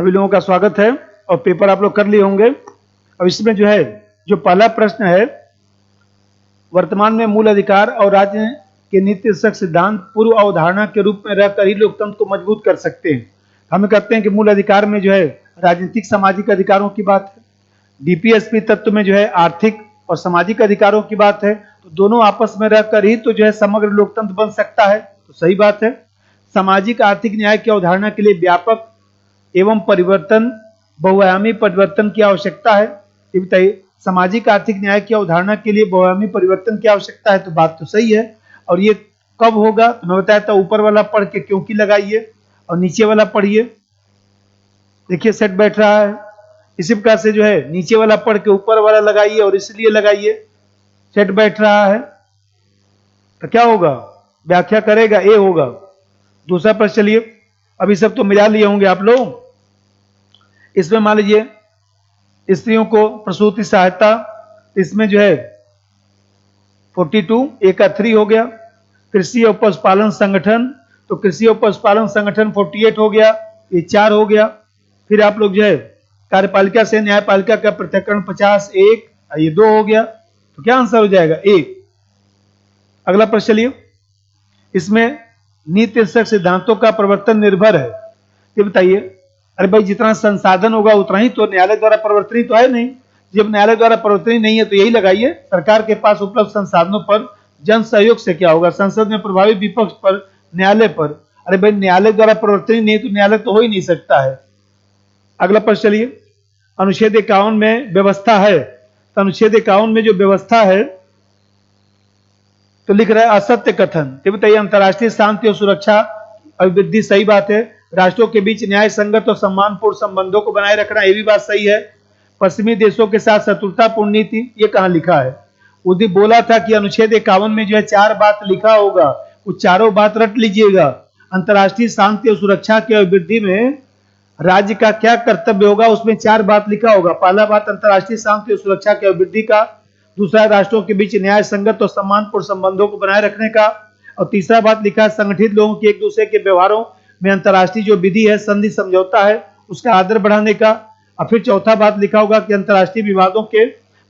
सभी लोगों का स्वागत है और पेपर आप लोग कर लिए होंगे। अब इसमें जो पहला प्रश्न है, वर्तमान में मूल अधिकार और राज्य के नीति सिद्धांत पूर्व अवधारणा के रूप में रहकर ही लोकतंत्र को मजबूत कर सकते हैं। हम कहते हैं कि मूल अधिकार में राजनीतिक सामाजिक अधिकारों की बात है, डीपीएसपी तत्व में आर्थिक और सामाजिक अधिकारों की बात है। तो दोनों आपस में रहकर ही तो समग्र लोकतंत्र बन सकता है। तो सही बात है। सामाजिक आर्थिक न्याय की अवधारणा के लिए व्यापक एवं बहुआयामी परिवर्तन की आवश्यकता है। ये बताइए, सामाजिक आर्थिक न्याय की अवधारणा के लिए बहुआयामी परिवर्तन की आवश्यकता है। तो बात तो सही है। और ये कब होगा? तो मैं बताया था, ऊपर वाला पढ़ के क्योंकि लगाइए और नीचे वाला पढ़िए। देखिए सेट बैठ रहा है। इसी प्रकार से नीचे वाला पढ़ के ऊपर वाला लगाइए और इसलिए लगाइए, सेट बैठ रहा है। तो क्या होगा? व्याख्या करेगा, ए होगा। दूसरा प्रश्न चलिए, अभी सब तो मिला लिए होंगे आप लोग। इसमें मान लीजिए स्त्रियों को प्रसूति सहायता, इसमें 42 ए का 3 हो गया। कृषि और पशुपालन संगठन, तो कृषि और पशुपालन संगठन 48 हो गया, ये 4 हो गया। फिर आप लोग कार्यपालिका से न्यायपालिका का पृथक्करण 50 1, ये 2 हो गया। तो क्या आंसर हो जाएगा? 1। अगला प्रश्न चलिए, इसमें नीति सिद्धांतों का प्रवर्तन निर्भर है। ये बताइए, अरे भाई जितना संसाधन होगा उतना ही तो न्यायालय द्वारा प्रवर्तनीय तो है नहीं। जब न्यायालय द्वारा प्रवर्तनीय नहीं है तो यही लगाइए, सरकार के पास उपलब्ध संसाधनों पर जन सहयोग से क्या होगा? संसद में प्रभावी विपक्ष पर, न्यायालय पर। अरे भाई न्यायालय द्वारा प्रवर्तनीय नहीं तो न्यायालय तो हो ही नहीं सकता है। अगला प्रश्न चलिए, अनुच्छेद 51 में व्यवस्था है। तो अनुच्छेद 51 में जो व्यवस्था है तो लिख रहा है असत्य कथन। ये बताइए, अंतर्राष्ट्रीय शांति और सुरक्षा अभिवृद्धि, सही बात है। राष्ट्रों के बीच न्याय संगत और सम्मानपूर्ण संबंधों को बनाए रखना, ये भी बात सही है। पश्चिमी देशों के साथ शत्रुतापूर्ण नीति, ये कहां लिखा है? उदी बोला था कि अनुच्छेद 51 में 4 बात लिखा होगा, वो चारों बात रट लीजिएगा। अंतर्राष्ट्रीय शांति और सुरक्षा की अभिवृद्धि में राज्य का क्या कर्तव्य होगा, उसमें 4 बात लिखा होगा। पहला बात अंतर्राष्ट्रीय शांति और सुरक्षा की अभिवृद्धि का, दूसरा राष्ट्रों के बीच न्याय संगत और सम्मानपूर्ण संबंधों को बनाए रखने का, और तीसरा बात लिखा है संगठित लोगों के एक दूसरे के व्यवहारों में अंतर्राष्ट्रीय जो विधि है, संधि समझौता है, उसका आदर बढ़ाने का। और फिर चौथा बात लिखा होगा कि अंतर्राष्ट्रीय विवादों के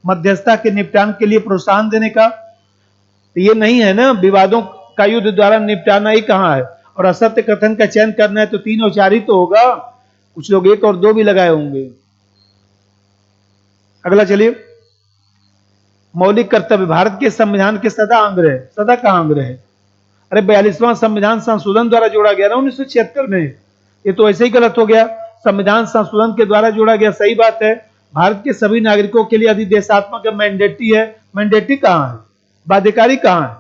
मध्यस्थता के निपटान के लिए प्रोत्साहन देने का। तो ये नहीं है ना, विवादों का युद्ध द्वारा निपटाना ही कहां है। और असत्य कथन का चयन करना है तो 3 और 4 ही तो होगा। कुछ लोग 1 और 2 भी लगाए होंगे। अगला चलिए, मौलिक कर्तव्य भारत के संविधान के सदा अंग रहे। सदा का अंग रहे? अरे 42वां संविधान संशोधन द्वारा जोड़ा गया ना 1976 में। ये तो ऐसे ही गलत हो गया। संविधान संशोधन के द्वारा जोड़ा गया, सही बात है। भारत के सभी नागरिकों के लिए अधिदेशात्मक मैंडेटरी है। मैंडेटरी कहां है? बाध्यकारी कहां है?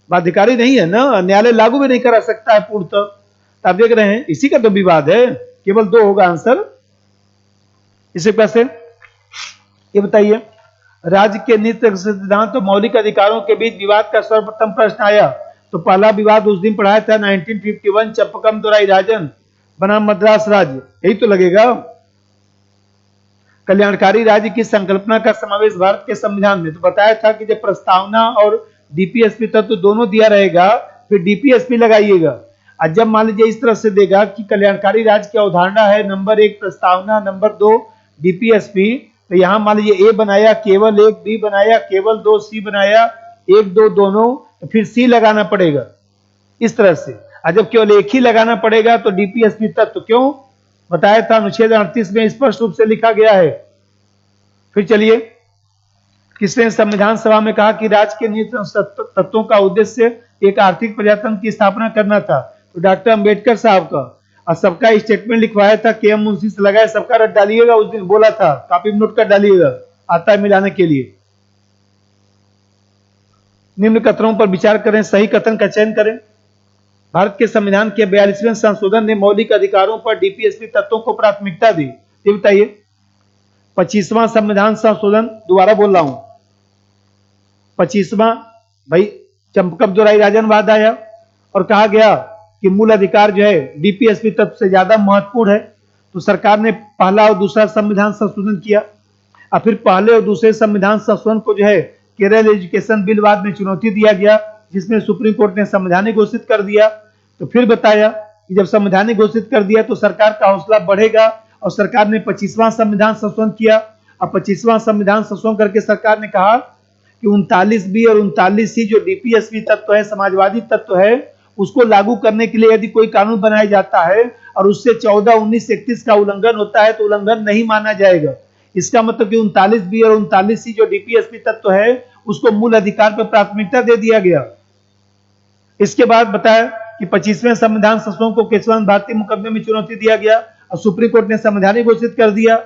बाध्यकारी नहीं है ना, न्यायालय लागू भी नहीं करा सकता है पूर्णतः। आप देख रहे हैं, इसी का तो विवाद है। केवल 2 होगा आंसर। इसी प्रकार से ये बताइए, राज्य के नीति सिद्धांत और मौलिक अधिकारों के बीच विवाद का सर्वप्रथम प्रश्न आया तो पहला विवाद उस दिन पढ़ाया था 1951, चंपकम दोराई राजन बनाम मद्रास राज्य, यही तो लगेगा। कल्याणकारी राज्य की संकल्पना का समावेश भारत के संविधान में, तो बताया था कि जब प्रस्तावना और डीपीएसपी तत्व दोनों दिया रहेगा फिर डीपीएसपी लगाइएगा। और जब मान लीजिए इस तरह से देगा कि कल्याणकारी राज्य की अवधारणा है, नंबर 1 प्रस्तावना, नंबर 2 डीपीएसपी, तो यहां मान लीजिए ए बनाया केवल 1, बी बनाया केवल 2, सी बनाया 1 2 दोनों, तो फिर सी लगाना पड़ेगा इस तरह से। और जब केवल एक ही लगाना पड़ेगा तो डीपीएसपी तत्व, क्यों बताया था अनुच्छेद 38 में स्पष्ट रूप से लिखा गया है। फिर चलिए, किसने संविधान सभा में कहा कि राज्य के नीति तत्वों का उद्देश्य एक आर्थिक प्रजातंत्र की स्थापना करना था? तो डॉक्टर अंबेडकर साहब का। और सबका स्टेटमेंट लिखवाया था के एम मुंशी से लगाया, सबका रट डालिएगा। उस दिन बोला था, कॉपी में नोट कर डालिएगा, आता है मिलाने के लिए। निम्न कथनों पर विचार करें, सही कथन का चयन करें। भारत के संविधान के 42वें संशोधन ने मौलिक अधिकारों पर डीपीएसपी तत्वों को प्राथमिकता दी। ये बताइए, 25वां संविधान संशोधन, दोबारा बोल रहा हूं, 25वां भाई चंपकम दोराई राजनवाद आया और कहा गया कि मूल अधिकार डीपीएसपी तत्व से ज्यादा महत्वपूर्ण है। तो सरकार ने पहला और दूसरा संविधान संशोधन किया। और फिर पहले और दूसरे संविधान संशोधन को केरल एजुकेशन बिल बाद में चुनौती दिया गया, जिसमें सुप्रीम कोर्ट ने संवैधानिक घोषित कर दिया। तो फिर बताया कि जब संवैधानिक घोषित कर दिया तो सरकार का हौसला बढ़ेगा, और सरकार ने 25वां संविधान संशोधन किया। अब 25वां संविधान संशोधन करके सरकार ने कहा कि 39B और 39C जो डीपीएसपी तत्व है, समाजवादी तत्व है, उसको लागू करने के लिए यदि कोई कानून बनाया जाता है और उससे 14, 19, 31 का उल्लंघन होता है तो उल्लंघन नहीं माना जाएगा। इसका मतलब कि 39B और 39C जो डीपीएसपी तत्व है उसको मूल अधिकार पर प्राथमिकता दे दिया गया। इसके बाद बताया कि 25वें संविधान संशोधन को केशवानंद भारती मुकदमे में चुनौती दिया गया और सुप्रीम कोर्ट ने संवैधानिक घोषित कर दिया।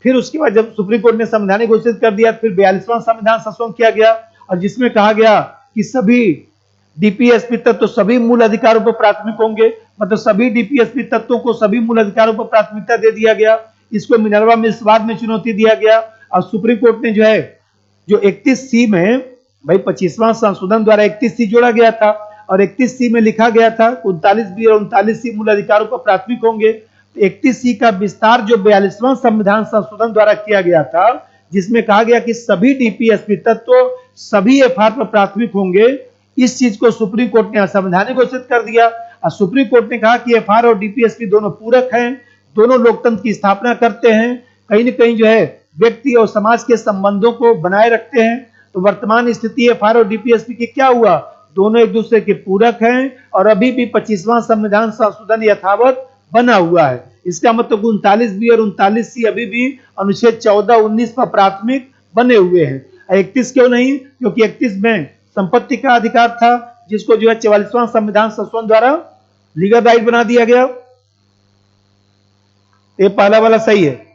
फिर उसके बाद जब सुप्रीम कोर्ट ने संवैधानिक घोषित कर दिया, फिर 42वां संविधान संशोधन किया गया और जिसमें कहा गया कि सभी डीपीएसपी तत्व सभी मूल अधिकारों पर प्राथमिक होंगे, मतलब सभी डीपीएसपी तत्वों को सभी मूल अधिकारों पर प्राथमिकता दे दिया गया। इसको मिनर्वा मिल्स वाद में चुनौती दिया गया और सुप्रीम कोर्ट ने जो 31C में, भाई 25वां संशोधन द्वारा 31C जोड़ा गया था और 31C में लिखा गया था 39B और 39C मूल अधिकारों पर प्राथमिक होंगे। 31C का विस्तार जो 42वां संविधान संशोधन द्वारा किया गया था, जिसमें कहा गया कि सभी डीपीएसपी तत्व सभी एफआर पर प्राथमिक होंगे, इस चीज को सुप्रीम कोर्ट ने असंवैधानिक घोषित कर दिया और सुप्रीम कोर्ट ने कहा कि एफआर और डीपीएसपी दोनों पूरक हैं, दोनों लोकतंत्र की स्थापना करते हैं, कहीं न कहीं व्यक्ति और समाज के संबंधों को बनाए रखते हैं। तो वर्तमान स्थिति एफआर और डीपीएसपी की क्या हुआ, दोनों एक दूसरे के पूरक हैं और अभी भी 25वां संविधान संशोधन यथावत बना हुआ है। इसका मतलब 39B और 39C अभी भी अनुच्छेद 14, 19 पर प्राथमिक बने हुए हैं। 31 क्यों नहीं, क्योंकि 31 में संपत्ति का अधिकार था, जिसको 44वां संविधान संशोधन द्वारा लीगल राइट बना दिया गया। ये पहला वाला सही है।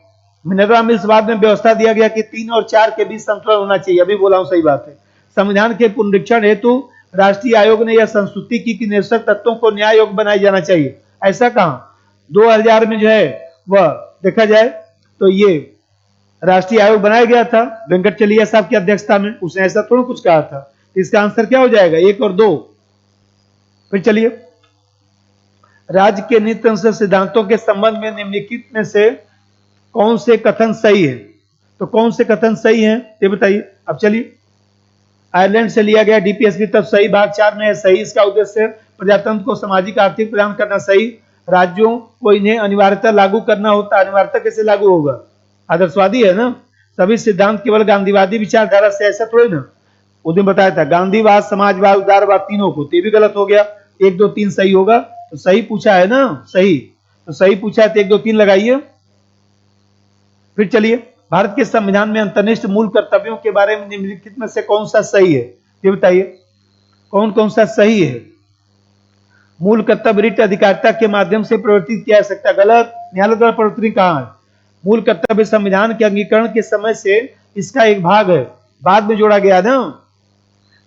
मिनर्वा मिल्स वाद में व्यवस्था दिया गया कि 3 और 4 के बीच संतुलन होना चाहिए, अभी बोला हूं, सही बात है। संविधान के पुनरीक्षण हेतु राष्ट्रीय आयोग ने यह संस्तुति की कि निरसक तत्वों को न्याय योग्य बनाया जाना चाहिए। ऐसा कहा 2000 में वह देखा जाए तो ये राष्ट्रीय आयोग बनाया गया था वेंकट चलिया साहब की अध्यक्षता में, उसने ऐसा थोड़ा कुछ कहा था। इसका आंसर क्या हो जाएगा, 1 और 2। फिर चलिए, राज्य के नीति अनुसार सिद्धांतों के संबंध में निम्नलिखित में से कौन से कथन सही है, तो कौन से कथन सही हैं ये बताइए। अब चलिए, आयरलैंड से लिया गया डीपीएसपी तब सही, भाग 4 में है सही। इसका उद्देश्य प्रजातंत्र को सामाजिक आर्थिक प्रदान करना, सही। राज्यों को इन्हें अनिवार्यता लागू करना होता, अनिवार्यता कैसे लागू होगा, आदर्शवादी है ना। सभी सिद्धांत केवल गांधीवादी विचारधारा से, ऐसा थोड़ी ना। उन्होंने बताया था गांधीवाद, समाजवाद, उदारवाद तीनों को, तो ये भी गलत हो गया। 1, 2, 3 सही होगा, तो सही पूछा है ना, सही, तो सही पूछा है तो 1, 2, 3 लगाइए। फिर चलिए, भारत के संविधान में अंतर्निष्ठ मूल कर्तव्यों के बारे में निम्नलिखित में से कौन सा सही है, ये बताइए। कौन कौन सा सही है। मूल कर्तव्य रिट अधिकारिता के माध्यम से प्रवर्तित किया जा सकता है, गलत। न्यायालय द्वारा प्रवर्तित कहां है। मूल कर्तव्य संविधान के अंगीकरण के समय से इसका एक भाग है, बाद में जोड़ा गया ना।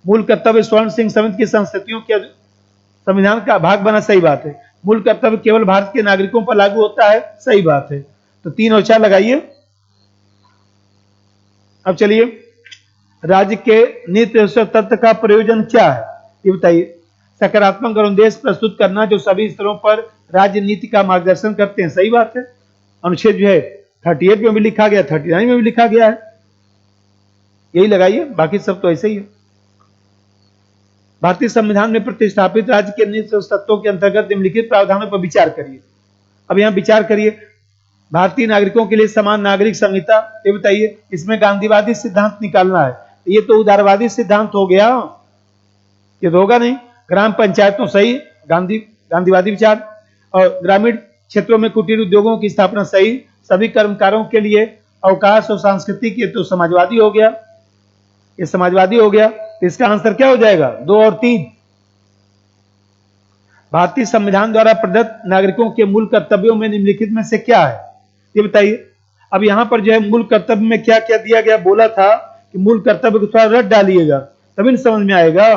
मूल कर्तव्य स्वर्ण सिंह समिति की संस्कृतियों के संविधान का भाग बना, सही बात है। मूल कर्तव्य केवल भारत के नागरिकों पर लागू होता है, सही बात है। तो 3 और 4 लगाइए। अब चलिए, राज्य के नीति तत्व का प्रयोजन क्या है, ये बताइए। सकारात्मक अनुदेश प्रस्तुत करना जो सभी स्तरों पर राज्य नीति का मार्गदर्शन करते हैं, सही बात है। अनुच्छेद 38 में भी लिखा गया, 39 में भी लिखा गया है, यही लगाइए, बाकी सब तो ऐसे ही है। भारतीय संविधान में प्रतिष्ठापित राज्य के नीति तत्वों के अंतर्गत निम्नलिखित प्रावधानों पर विचार करिए। अब यहां विचार करिए, भारतीय नागरिकों के लिए समान नागरिक संहिता, ये बताइए। इसमें गांधीवादी सिद्धांत निकालना है, ये तो उदारवादी सिद्धांत हो गया, ये तो होगा नहीं। ग्राम पंचायतों, सही, गांधीवादी विचार। और ग्रामीण क्षेत्रों में कुटीर उद्योगों की स्थापना, सही। सभी कर्मकारों के लिए अवकाश और सांस्कृतिक, ये तो समाजवादी हो गया, ये समाजवादी हो गया। तो इसका आंसर क्या हो जाएगा, 2 और 3। भारतीय संविधान द्वारा प्रदत्त नागरिकों के मूल कर्तव्यों में निम्नलिखित में से क्या है, ये बताइए। अब यहां पर मूल कर्तव्य में क्या क्या दिया गया, बोला था कि मूल कर्तव्य को थोड़ा रट डालिएगा तभी न समझ में आएगा।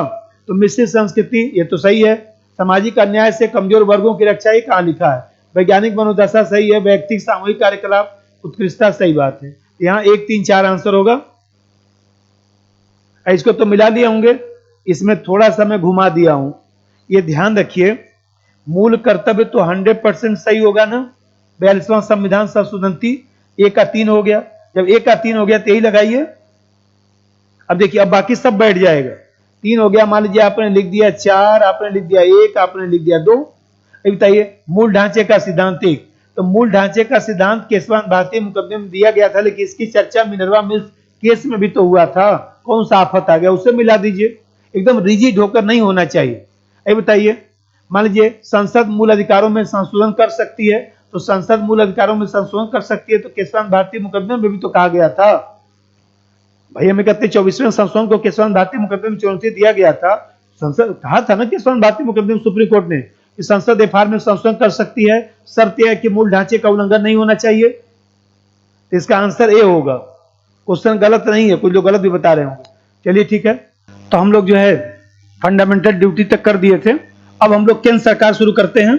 तो मिश्रित संस्कृति, ये तो सही है। सामाजिक अन्याय से कमजोर वर्गों की रक्षा, ये कहां लिखा है। वैज्ञानिक मनोदशा, सही है। व्यक्तिगत सामूहिक कार्यकलाप, उत्कृष्टता, सही बात है। यहाँ 1, 3, 4 आंसर होगा। इसको तो मिला लिए होंगे, इसमें थोड़ा सा मैं घुमा दिया हूं, ये ध्यान रखिए। मूल कर्तव्य तो 100% सही होगा ना। 42वां संविधान संशोधन थी, 1 का 3 हो गया। जब 1 का 3 हो गया तो यही लगाइए। अब देखिए, अब बाकी सब बैठ जाएगा। 3 हो गया, मान लीजिए आपने लिख दिया 4, आपने लिख दिया 1, आपने लिख दिया 2। ये बताइए मूल ढांचे का सिद्धांत 1। तो मूल ढांचे का सिद्धांत केशवानंद भारती मुकदमे में दिया गया था, लेकिन इसकी चर्चा मिनर्वा मिल्स केस में भी तो हुआ था। कौन सा आफत आ गया, उसे मिला दीजिए। एकदम रिजिड होकर नहीं होना चाहिए। ये बताइए, मान लीजिए संसद मूल अधिकारों में संशोधन कर सकती है, तो संसद मूल अधिकारों में संशोधन कर सकती है, तो केशवानंद भारती मुकदमे में भी तो कहा गया था। भाई हमें कहते 24वें संशोधन को केशवानंद भारती मुकदमे में चुनौती दिया गया था। संसद कहा था ना केशवानंद भारती मुकदमे में सुप्रीम कोर्ट ने कि संसद एफआर में संशोधन कर सकती है, शर्त यह है कि मूल ढांचे का उल्लंघन नहीं होना चाहिए। तो इसका आंसर ए होगा। क्वेश्चन गलत नहीं है, कुछ लोग गलत भी बता रहे होंगे। चलिए ठीक है, तो हम लोग जो है फंडामेंटल ड्यूटी तक कर दिए थे। अब हम लोग केंद्र सरकार शुरू करते हैं।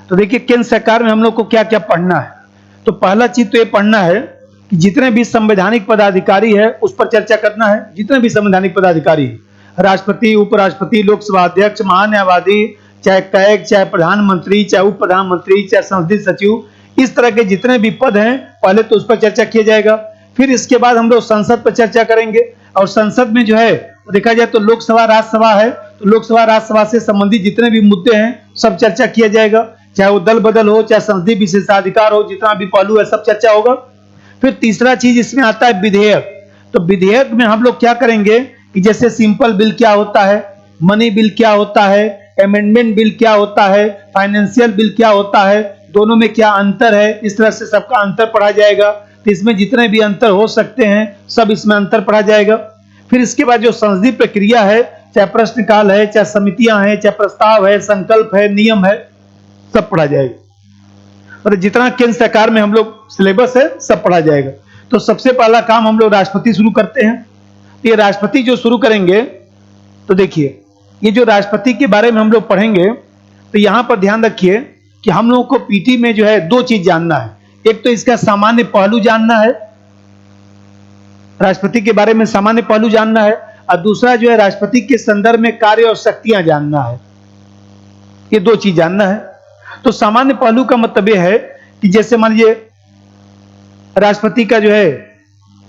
तो देखिए केंद्र सरकार में हम लोग को क्या क्या पढ़ना है। तो पहला चीज तो ये पढ़ना है कि जितने भी संवैधानिक पदाधिकारी है उस पर चर्चा करना है। जितने भी संवैधानिक पदाधिकारी, राष्ट्रपति, उपराष्ट्रपति, लोकसभा अध्यक्ष, महान्यायवादी, चाहे कैग, चाहे प्रधानमंत्री, चाहे उप प्रधानमंत्री, चाहे संसदीय सचिव, इस तरह के जितने भी पद हैं पहले तो उस पर चर्चा किया जाएगा। फिर इसके बाद हम लोग संसद पर चर्चा करेंगे। और संसद में जो है देखा जाए तो लोकसभा राज्यसभा है, तो लोकसभा राज्यसभा से संबंधित जितने भी मुद्दे हैं सब चर्चा किया जाएगा, चाहे वो दल बदल हो, चाहे संसदीय विशेषाधिकार हो, जितना भी पहलू है सब चर्चा होगा। फिर तीसरा चीज इसमें आता है विधेयक। तो विधेयक में हम लोग क्या करेंगे कि जैसे सिंपल बिल क्या होता है, मनी बिल क्या होता है, अमेंडमेंट बिल क्या होता है, फाइनेंशियल बिल क्या होता है, दोनों में क्या अंतर है, इस तरह से सबका अंतर पढ़ा जाएगा। तो इसमें जितने भी अंतर हो सकते हैं सब इसमें अंतर पढ़ा जाएगा। फिर इसके बाद जो संसदीय प्रक्रिया है, चाहे प्रश्नकाल है, चाहे समितियां हैं, चाहे प्रस्ताव है, संकल्प है, नियम है, सब पढ़ा जाएगा। और जितना केंद्र सरकार में हम लोग सिलेबस है सब पढ़ा जाएगा। तो सबसे पहला काम हम लोग राष्ट्रपति शुरू करते हैं। ये राष्ट्रपति जो शुरू करेंगे, तो देखिए ये जो राष्ट्रपति के बारे में हम लोग पढ़ेंगे, तो यहां पर ध्यान रखिए कि हम लोगों को पीटी में जो है दो चीज जानना है। एक तो इसका सामान्य पहलू जानना है, राष्ट्रपति के बारे में सामान्य पहलू जानना है, और दूसरा जो है राष्ट्रपति के संदर्भ में कार्य और शक्तियां जानना है। ये दो चीज जानना है। तो सामान्य पहलू का मतलब यह है कि जैसे मान लीजिए राष्ट्रपति का जो है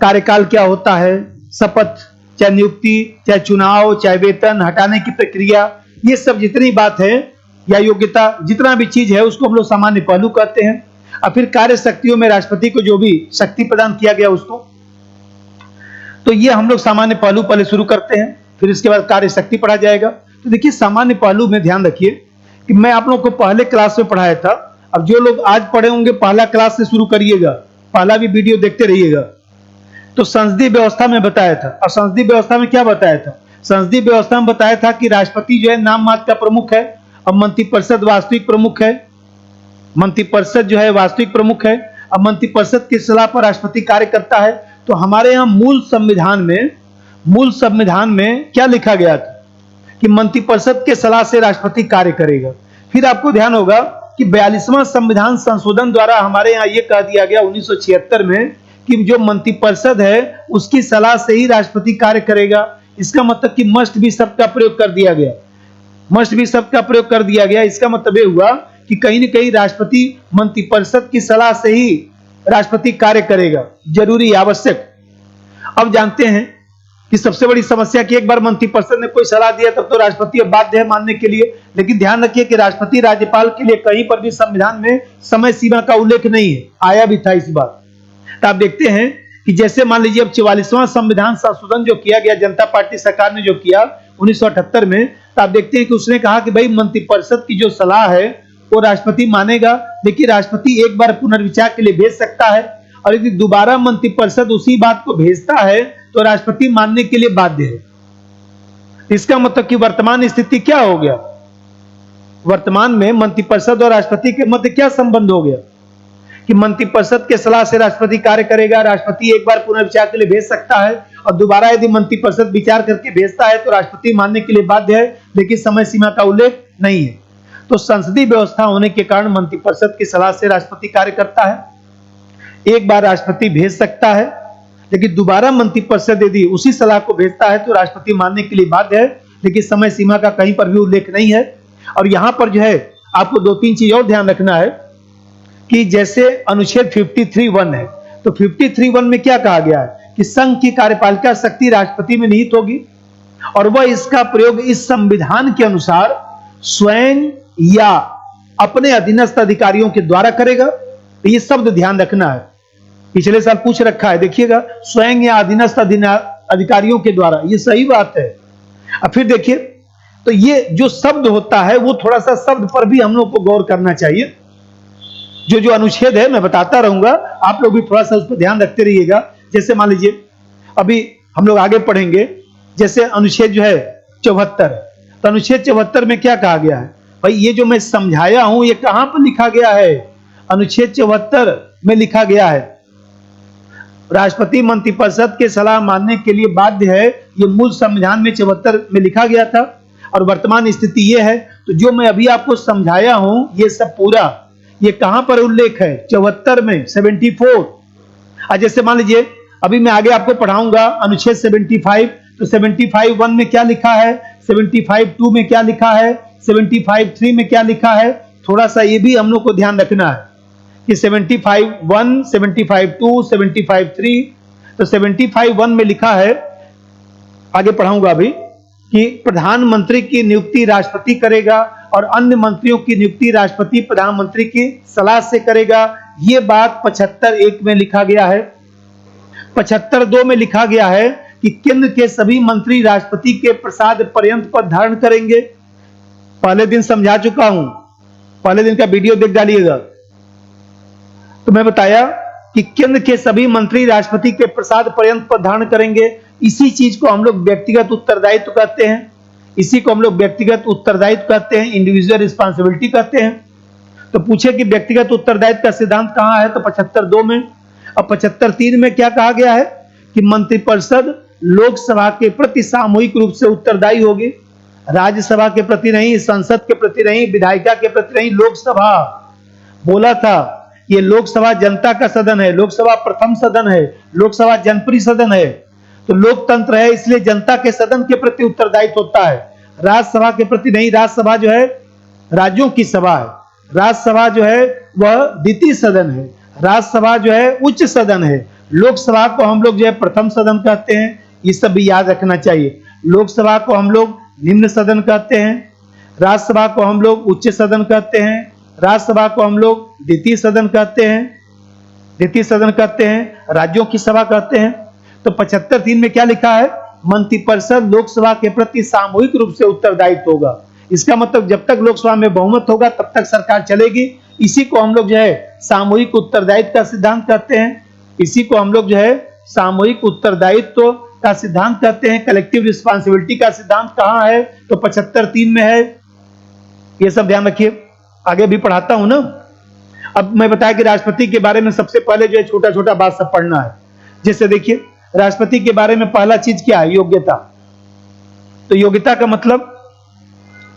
कार्यकाल क्या होता है, शपथ, चाहे नियुक्ति, चाहे चुनाव, चाहे वेतन, हटाने की प्रक्रिया, ये सब जितनी बात है या योग्यता, जितना भी चीज है उसको हम लोग सामान्य पहलू कहते हैं। और फिर कार्य शक्तियों में राष्ट्रपति को जो भी शक्ति प्रदान किया गया उसको, तो ये हम लोग सामान्य पहलू पहले शुरू करते हैं, फिर इसके बाद कार्य शक्ति पढ़ा जाएगा। तो देखिए सामान्य पहलू में ध्यान रखिए कि मैं आप लोगों को पहले क्लास में पढ़ाया था। अब जो लोग आज पढ़े होंगे पहला क्लास से शुरू करिएगा, पहला भी वीडियो देखते रहिएगा। तो संसदीय व्यवस्था में बताया था, और संसदीय व्यवस्था में क्या बताया था? संसदीय व्यवस्था में बताया था कि राष्ट्रपति जो है नाम मात्र का प्रमुख है, और मंत्रिपरिषद वास्तविक प्रमुख है। मंत्रिपरिषद जो है वास्तविक प्रमुख है, और मंत्रिपरिषद की सलाह पर राष्ट्रपति कार्य करता है। तो हमारे यहाँ मूल संविधान में क्या लिखा गया था कि मंत्रिपरिषद के सलाह से राष्ट्रपति कार्य करेगा। फिर आपको ध्यान होगा कि 42वां संविधान संशोधन द्वारा हमारे यहाँ ये कह दिया गया 1976 में कि जो मंत्रिपरिषद है उसकी सलाह से ही राष्ट्रपति कार्य करेगा। इसका मतलब कि मस्ट भी शब्द का प्रयोग कर दिया गया, मस्ट भी शब्द का प्रयोग कर दिया गया। इसका मतलब ये हुआ कि कहीं न कहीं राष्ट्रपति मंत्रिपरिषद की सलाह से ही राष्ट्रपति कार्य करेगा, जरूरी आवश्यक। अब जानते हैं कि सबसे बड़ी समस्या कि एक बार मंत्रिपरिषद ने कोई सलाह दिया तब तो राष्ट्रपति अब बाध्य है मानने के लिए। लेकिन ध्यान रखिए कि राष्ट्रपति राज्यपाल के लिए कहीं पर भी संविधान में समय सीमा का उल्लेख नहीं है, आया भी था इस बार। तो आप देखते हैं कि जैसे मान लीजिए अब 44वां संविधान संशोधन जो किया गया जनता पार्टी सरकार ने जो किया 1978 में, तो आप देखते हैं कि उसने कहा कि भाई मंत्रिपरिषद की जो सलाह है वो राष्ट्रपति मानेगा, लेकिन राष्ट्रपति एक बार पुनर्विचार के लिए भेज सकता है, और यदि दोबारा मंत्रिपरिषद उसी बात को भेजता है तो राष्ट्रपति मानने के लिए बाध्य है। इसका मतलब कि वर्तमान स्थिति क्या हो गया? वर्तमान में मंत्रिपरिषद और राष्ट्रपति के मध्य क्या संबंध हो गया कि मंत्रिपरिषद के सलाह से राष्ट्रपति कार्य करेगा, राष्ट्रपति एक बार पुनर्विचार के लिए भेज सकता है, और दोबारा यदि मंत्रिपरिषद विचार करके भेजता है तो राष्ट्रपति मानने के लिए बाध्य है, लेकिन समय सीमा का उल्लेख नहीं है। तो संसदीय व्यवस्था होने के कारण मंत्रिपरिषद की सलाह से राष्ट्रपति कार्य करता है। एक बार राष्ट्रपति भेज सकता है, लेकिन दोबारा मंत्रिपरिषद यदि उसी सलाह को भेजता है तो राष्ट्रपति मानने के लिए बाध्य है, लेकिन समय सीमा का कहीं पर भी उल्लेख नहीं है। और यहां पर जो है आपको दो तीन चीज और ध्यान रखना है कि जैसे अनुच्छेद 53(1) है, तो 53(1) में क्या कहा गया है कि संघ की कार्यपालिका शक्ति राष्ट्रपति में निहित होगी, और वह इसका प्रयोग इस संविधान के अनुसार स्वयं या अपने अधीनस्थ अधिकारियों के द्वारा करेगा। तो ये शब्द ध्यान रखना है, पिछले साल पूछ रखा है, देखिएगा, स्वयं या अधीनस्थ अधिकारियों के द्वारा, ये सही बात है। अब फिर देखिए, तो ये जो शब्द होता है वो थोड़ा सा शब्द पर भी हम लोग को गौर करना चाहिए। जो जो अनुच्छेद है मैं बताता रहूंगा, आप लोग भी थोड़ा सा उस पर ध्यान रखते रहिएगा। जैसे मान लीजिए अभी हम लोग आगे पढ़ेंगे, जैसे अनुच्छेद जो है 74, तो अनुच्छेद 74 में क्या कहा गया है भाई, ये जो मैं समझाया हूं ये कहां पर लिखा गया है? अनुच्छेद 74 में लिखा गया है, राष्ट्रपति मंत्रिपरिषद के सलाह मानने के लिए बाध्य है। ये मूल संविधान में 74 में लिखा गया था और वर्तमान स्थिति ये है। तो जो मैं अभी आपको समझाया हूं ये सब पूरा, ये कहां पर उल्लेख है? 74 में, 74। जैसे मान लीजिए अभी मैं आगे आपको पढ़ाऊंगा अनुच्छेद 75, तो 75(1) में क्या लिखा है, 75(2) में क्या लिखा है, 75(3) में क्या लिखा है, थोड़ा सा ये भी हम लोग को ध्यान रखना है कि 75(1), 75(2), 75(3). तो 75(1) में लिखा है, आगे पढ़ाऊंगा अभी, कि प्रधानमंत्री की नियुक्ति राष्ट्रपति करेगा और अन्य मंत्रियों की नियुक्ति राष्ट्रपति प्रधानमंत्री की सलाह से करेगा। ये बात 75(1) में लिखा गया है। 75(2) में लिखा गया है कि केंद्र के सभी मंत्री राष्ट्रपति के प्रसाद पर्यंत पद धारण करेंगे। पहले दिन समझा चुका हूं, पहले दिन का वीडियो देख डालिएगा। तो मैं बताया कि केंद्र के सभी मंत्री राष्ट्रपति के प्रसाद पर्यंत पद धारण करेंगे। इसी चीज को हम लोग व्यक्तिगत उत्तरदायित्व कहते हैं, इसी को हम लोग व्यक्तिगत उत्तरदायित्व कहते हैं, इंडिविजुअल रिस्पांसिबिलिटी कहते हैं। तो पूछे कि व्यक्तिगत उत्तरदायित्व का सिद्धांत कहां है, तो 75(2) में। अब 75(3) में क्या कहा गया है कि मंत्रिपरिषद लोकसभा के प्रति सामूहिक रूप से उत्तरदायी होगी, राज्यसभा के प्रति नहीं, संसद के प्रति नहीं, विधायिका के प्रति नहीं, लोकसभा। बोला था ये लोकसभा जनता का सदन है, लोकसभा प्रथम सदन है, लोकसभा जनप्रिय सदन है। तो लोकतंत्र है, इसलिए जनता के सदन के प्रति उत्तरदायित्व होता है, राज्यसभा के प्रति नहीं। राज्यसभा जो है राज्यों की सभा है, राज्यसभा जो है वह द्वितीय सदन है, राज्यसभा जो है उच्च सदन है, लोकसभा को हम लोग जो है प्रथम सदन कहते हैं। ये सब भी याद रखना चाहिए। लोकसभा को हम लोग निम्न सदन कहते हैं, राज्यसभा को हम लोग उच्च सदन कहते हैं, राज्यसभा को हम लोग द्वितीय सदन कहते हैं, द्वितीय सदन कहते हैं, राज्यों की सभा कहते हैं। तो 75(3) में क्या लिखा है, मंत्रिपरिषद लोकसभा के प्रति सामूहिक रूप से उत्तरदायित्व होगा। इसका मतलब जब तक लोकसभा में बहुमत होगा तब तक सरकार चलेगी। इसी को हम लोग जो है सामूहिक उत्तरदायित्व का सिद्धांत कहते हैं, इसी को हम लोग जो है सामूहिक उत्तरदायित्व का सिद्धांत कहते हैं। कलेक्टिव रिस्पांसिबिलिटी का सिद्धांत कहां है, तो 75(3) में है। ये सब ध्यान रखिए, आगे भी पढ़ाता हूं ना। अब मैं बताया कि राष्ट्रपति के बारे में सबसे पहले जो है छोटा छोटा बात सब पढ़ना है। जैसे देखिए राष्ट्रपति के बारे में पहला चीज क्या है, योग्यता। तो योग्यता का मतलब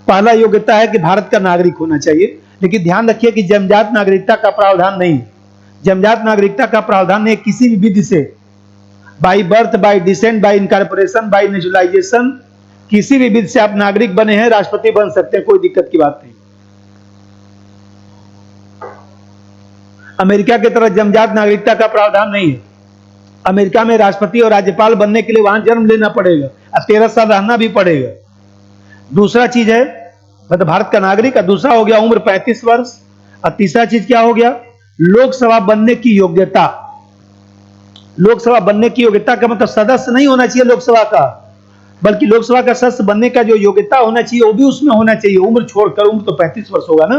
पहला योग्यता है कि भारत का नागरिक होना चाहिए। लेकिन ध्यान रखिए कि जन्मजात नागरिकता का प्रावधान नहीं, जन्मजात नागरिकता का प्रावधान नहीं, किसी भी विधि से, by birth, by descent, by incorporation, by naturalisation, किसी भी विधि से आप नागरिक बने हैं, राष्ट्रपति बन सकते हैं, कोई दिक्कत की बात नहीं। अमेरिका की तरह जन्मजात नागरिकता का प्रावधान नहीं है। अमेरिका में राष्ट्रपति और राज्यपाल बनने के लिए वहां जन्म लेना पड़ेगा और 13 साल रहना भी पड़ेगा। दूसरा चीज है मतलब भारत का नागरिक, और दूसरा हो गया उम्र 35 वर्ष, और तीसरा चीज क्या हो गया, लोकसभा बनने की योग्यता। लोकसभा बनने की योग्यता का मतलब सदस्य नहीं होना चाहिए लोकसभा का, बल्कि लोकसभा का सदस्य बनने का जो योग्यता होना चाहिए वो भी उसमें होना चाहिए, उम्र छोड़कर। उम्र तो 35 वर्ष होगा ना।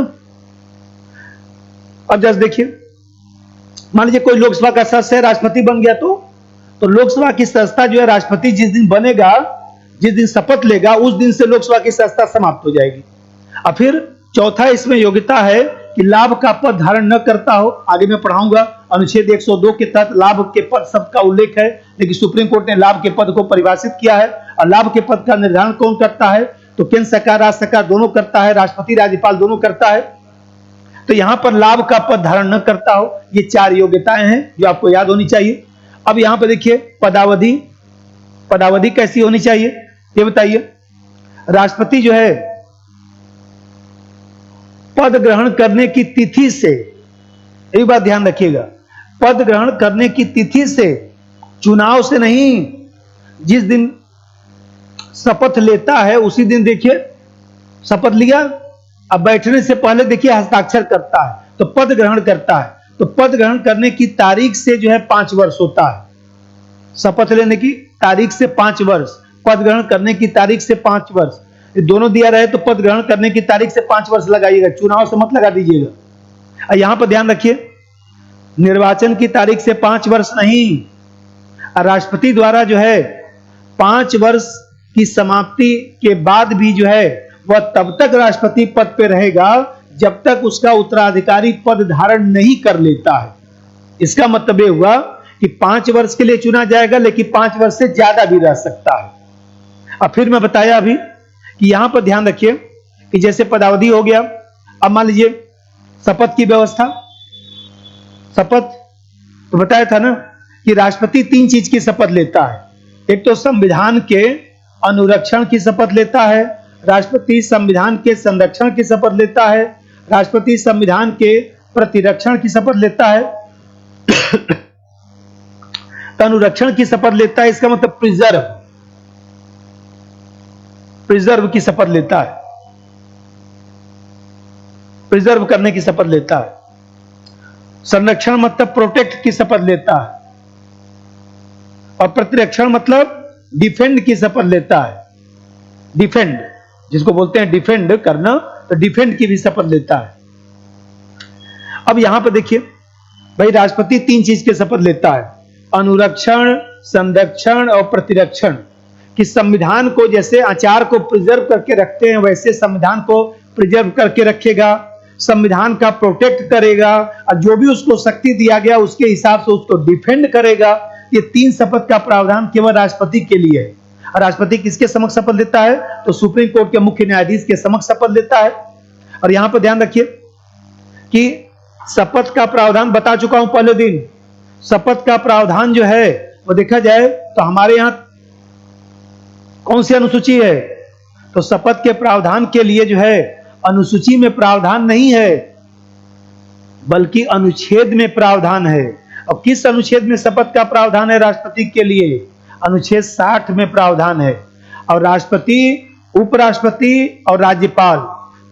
अब जस्ट देखिए, मान लीजिए कोई लोकसभा का सदस्य है, राष्ट्रपति बन गया, तो लोकसभा की सदस्यता जो है राष्ट्रपति जिस दिन बनेगा, जिस दिन शपथ लेगा, उस दिन से लोकसभा की सदस्यता समाप्त हो जाएगी। और फिर चौथा इसमें योग्यता है कि लाभ का पद धारण न करता हो। आगे मैं पढ़ाऊंगा, अनुच्छेद 102 के तहत लाभ के पद शब्द का उल्लेख है, लेकिन सुप्रीम कोर्ट ने लाभ के पद को परिभाषित किया है। और लाभ के पद का निर्धारण कौन करता है, तो केंद्र सरकार, राज्य सरकार दोनों करता है, राष्ट्रपति राज्यपाल दोनों करता है। तो यहां पर लाभ का पद धारण न करता हो, ये 4 योग्यताएं हैं जो आपको याद होनी चाहिए। अब यहां पर देखिए पदावधि, पदावधि कैसी होनी चाहिए ये बताइए। राष्ट्रपति जो है पद ग्रहण करने की तिथि से, एक बात ध्यान रखिएगा, पद ग्रहण करने की तिथि से, चुनाव से नहीं। जिस दिन शपथ लेता है उसी दिन देखिए शपथ लिया, अब बैठने से पहले देखिए हस्ताक्षर करता है तो पद ग्रहण करता है, तो पद ग्रहण करने की तारीख से जो है 5 वर्ष होता है। शपथ लेने की तारीख से 5 वर्ष, पद ग्रहण करने की तारीख से 5 वर्ष, ये दोनों दिया रहे तो पद ग्रहण करने की तारीख से 5 वर्ष लगाइएगा, चुनाव से मत लगा दीजिएगा। यहां पर ध्यान रखिए, निर्वाचन की तारीख से 5 वर्ष नहीं, राष्ट्रपति द्वारा जो है 5 वर्ष की समाप्ति के बाद भी जो है वह तब तक राष्ट्रपति पद पे रहेगा जब तक उसका उत्तराधिकारी पद धारण नहीं कर लेता है। इसका मतलब यह हुआ कि 5 वर्ष के लिए चुना जाएगा, लेकिन 5 वर्ष से ज्यादा भी रह सकता है। अब फिर मैं बताया अभी कि यहां पर ध्यान रखिए कि जैसे पदावधि हो गया, अब मान लीजिए शपथ की व्यवस्था, शपथ तो बताया था ना कि राष्ट्रपति 3 चीज की शपथ लेता है। एक तो संविधान के अनुरक्षण की शपथ लेता है, राष्ट्रपति संविधान के संरक्षण की शपथ लेता है, राष्ट्रपति संविधान के प्रतिरक्षण की शपथ लेता है, अनुरक्षण की शपथ लेता है, इसका मतलब प्रिजर्व की शपथ लेता है, प्रिजर्व करने की शपथ लेता है, संरक्षण मतलब प्रोटेक्ट की शपथ लेता है, और प्रतिरक्षण मतलब डिफेंड की शपथ लेता है। डिफेंड जिसको बोलते हैं डिफेंड करना, तो डिफेंड की भी शपथ लेता है। अब यहां पर देखिए भाई, राष्ट्रपति 3 चीज की शपथ लेता है, अनुरक्षण, संरक्षण और प्रतिरक्षण, कि संविधान को जैसे अचार को प्रिजर्व करके रखते हैं वैसे संविधान को प्रिजर्व करके रखेगा, संविधान का प्रोटेक्ट करेगा, और जो भी उसको शक्ति दिया गया उसके हिसाब से उसको डिफेंड करेगा। ये 3 शपथ का प्रावधान केवल राष्ट्रपति के लिए है। और राष्ट्रपति किसके समक्ष शपथ लेता है? तो सुप्रीम कोर्ट के मुख्य न्यायाधीश के समक्ष शपथ लेता है। और यहां पर ध्यान रखिए कि शपथ का प्रावधान बता चुका हूं पहले दिन। शपथ का प्रावधान जो है वो देखा जाए तो हमारे यहां कौन सी अनुसूची है? तो शपथ के प्रावधान के लिए जो है अनुसूची में प्रावधान नहीं है, बल्कि अनुच्छेद में प्रावधान है। और किस अनुच्छेद में शपथ का प्रावधान है राष्ट्रपति के लिए? अनुच्छेद 60 में प्रावधान है। और राष्ट्रपति, उपराष्ट्रपति और राज्यपाल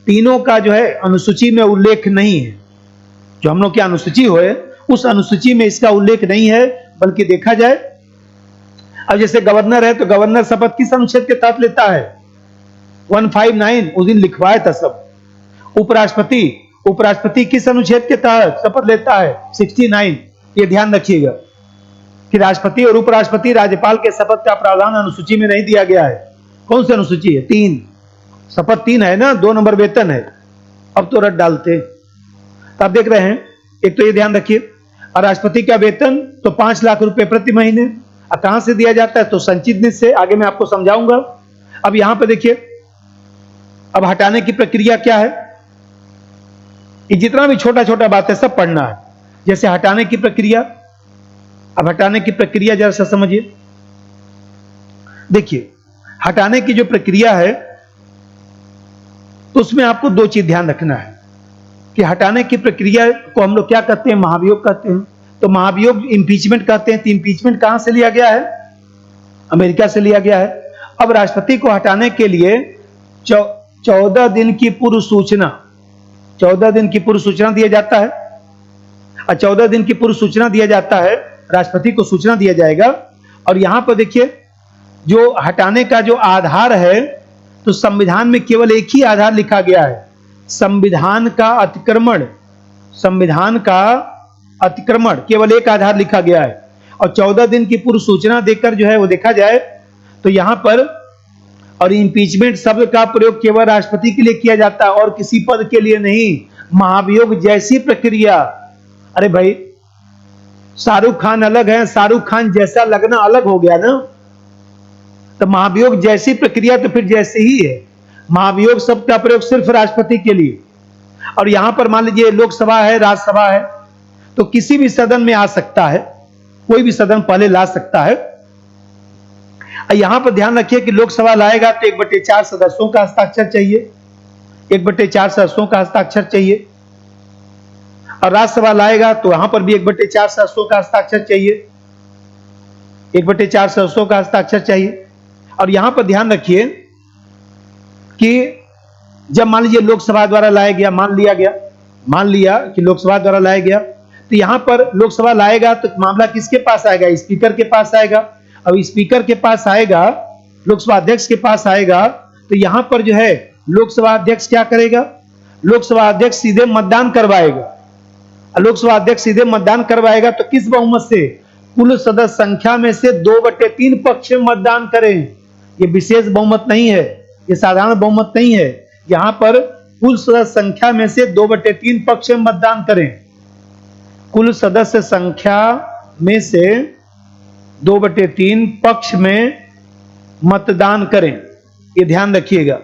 तीनों का जो है अनुसूची में उल्लेख नहीं है। जो हम लोग की अनुसूची हो उस अनुसूची में इसका उल्लेख नहीं है, बल्कि देखा जाए अब जैसे गवर्नर है तो गवर्नर शपथ किस अनुच्छेद के तहत लेता है? 159, उस दिन लिखवाया था सब। उपराष्ट्रपति किस अनुच्छेद के तहत शपथ लेता है? 69। ये ध्यान रखिएगा कि राष्ट्रपति और उपराष्ट्रपति, राज्यपाल के शपथ का प्रावधान अनुसूची में नहीं दिया गया है। कौन सी अनुसूची है? 3। शपथ 3 है ना, 2 नंबर वेतन है। अब तो रट डालते। आप देख रहे हैं, एक तो ये ध्यान रखिए, राष्ट्रपति का वेतन तो 5 लाख रुपए प्रति महीने। कहां से दिया जाता है? तो संचित निधि से। आगे मैं आपको समझाऊंगा। अब यहां पर देखिए, अब हटाने की प्रक्रिया क्या है? ये जितना भी छोटा छोटा बात है सब पढ़ना है। जैसे हटाने की प्रक्रिया, अब हटाने की प्रक्रिया जरा सा समझिए। देखिए, हटाने की जो प्रक्रिया है तो उसमें आपको 2 चीज ध्यान रखना है कि हटाने की प्रक्रिया को हम लोग क्या कहते हैं? महाभियोग कहते हैं। तो महाभियोग इंपीचमेंट कहते हैं। तो इंपीचमेंट कहां से लिया गया है? अमेरिका से लिया गया है। अब राष्ट्रपति को हटाने के लिए 14 दिन की पूर्व सूचना, 14 दिन की पूर्व सूचना दिया जाता है। और 14 दिन की पूर्व सूचना दिया जाता है, राष्ट्रपति को सूचना दिया जाएगा। और यहां पर देखिए, जो हटाने का जो आधार है, तो संविधान में केवल एक ही आधार लिखा गया है, संविधान का अतिक्रमण। संविधान का अतिक्रमण केवल एक आधार लिखा गया है। और 14 दिन की पूर्व सूचना देकर जो है वो देखा जाए तो यहां पर, और इंपीचमेंट शब्द का प्रयोग केवल राष्ट्रपति के लिए किया जाता है और किसी पद के लिए नहीं। महाभियोग जैसी प्रक्रिया, अरे भाई शाहरुख खान अलग है, शाहरुख खान जैसा लगना अलग हो गया ना। तो महाभियोग जैसी प्रक्रिया तो फिर जैसे ही है। महाभियोग शब्द का प्रयोग सिर्फ राष्ट्रपति के लिए। और यहां पर मान लीजिए लोकसभा है, राज्यसभा है, तो किसी भी सदन में आ सकता है, कोई भी सदन पहले ला सकता है। यहां पर ध्यान रखिए कि लोकसभा लाएगा तो 1/4 सदस्यों का हस्ताक्षर चाहिए, 1/4 सदस्यों का हस्ताक्षर चाहिए। और राज्यसभा लाएगा तो यहां पर भी 1/4 सदस्यों का हस्ताक्षर चाहिए, 1/4 सदस्यों का हस्ताक्षर चाहिए। और यहां पर ध्यान रखिए कि जब मान लीजिए लोकसभा द्वारा लाया गया, मान लिया कि लोकसभा द्वारा लाया गया, तो यहां पर लोकसभा लाएगा तो मामला किसके पास आएगा? स्पीकर के पास आएगा। अब स्पीकर के पास आएगा, लोकसभा अध्यक्ष के पास आएगा, तो यहां पर जो है लोकसभा अध्यक्ष क्या करेगा? लोकसभा अध्यक्ष सीधे मतदान करवाएगा। लोकसभा अध्यक्ष सीधे मतदान करवाएगा तो किस बहुमत से? कुल सदस्य संख्या में से 2/3 पक्ष में मतदान करें। ये विशेष बहुमत नहीं है, ये साधारण बहुमत नहीं है। यहां पर कुल सदस्य संख्या में से 2/3 पक्ष में मतदान करें। कुल सदस्य संख्या में से 2/3 पक्ष में मतदान करें, ये ध्यान रखिएगा।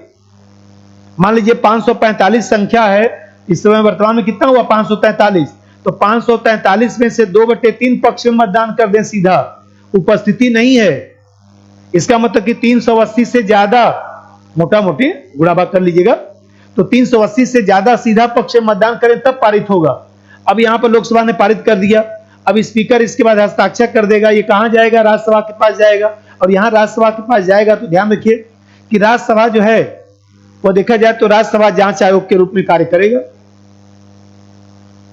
मान लीजिए 543 संख्या है, इस समय वर्तमान में कितना हुआ? 543। तो 543 में से 2/3 पक्ष में मतदान कर दें सीधा, उपस्थिति नहीं है। इसका मतलब कि 380 से ज्यादा, मोटा मोटी गुणा भाग कर लीजिएगा, तो 380 से ज्यादा सीधा पक्ष में मतदान करें तब पारित होगा। अब यहां पर लोकसभा ने पारित कर दिया, अब स्पीकर इसके बाद हस्ताक्षर कर देगा। ये कहां जाएगा? राज्यसभा के पास जाएगा। और यहां राज्यसभा के पास जाएगा तो ध्यान रखिए कि राज्यसभा जो है वो देखा जाए तो राज्यसभा जांच आयोग के रूप में कार्य करेगा।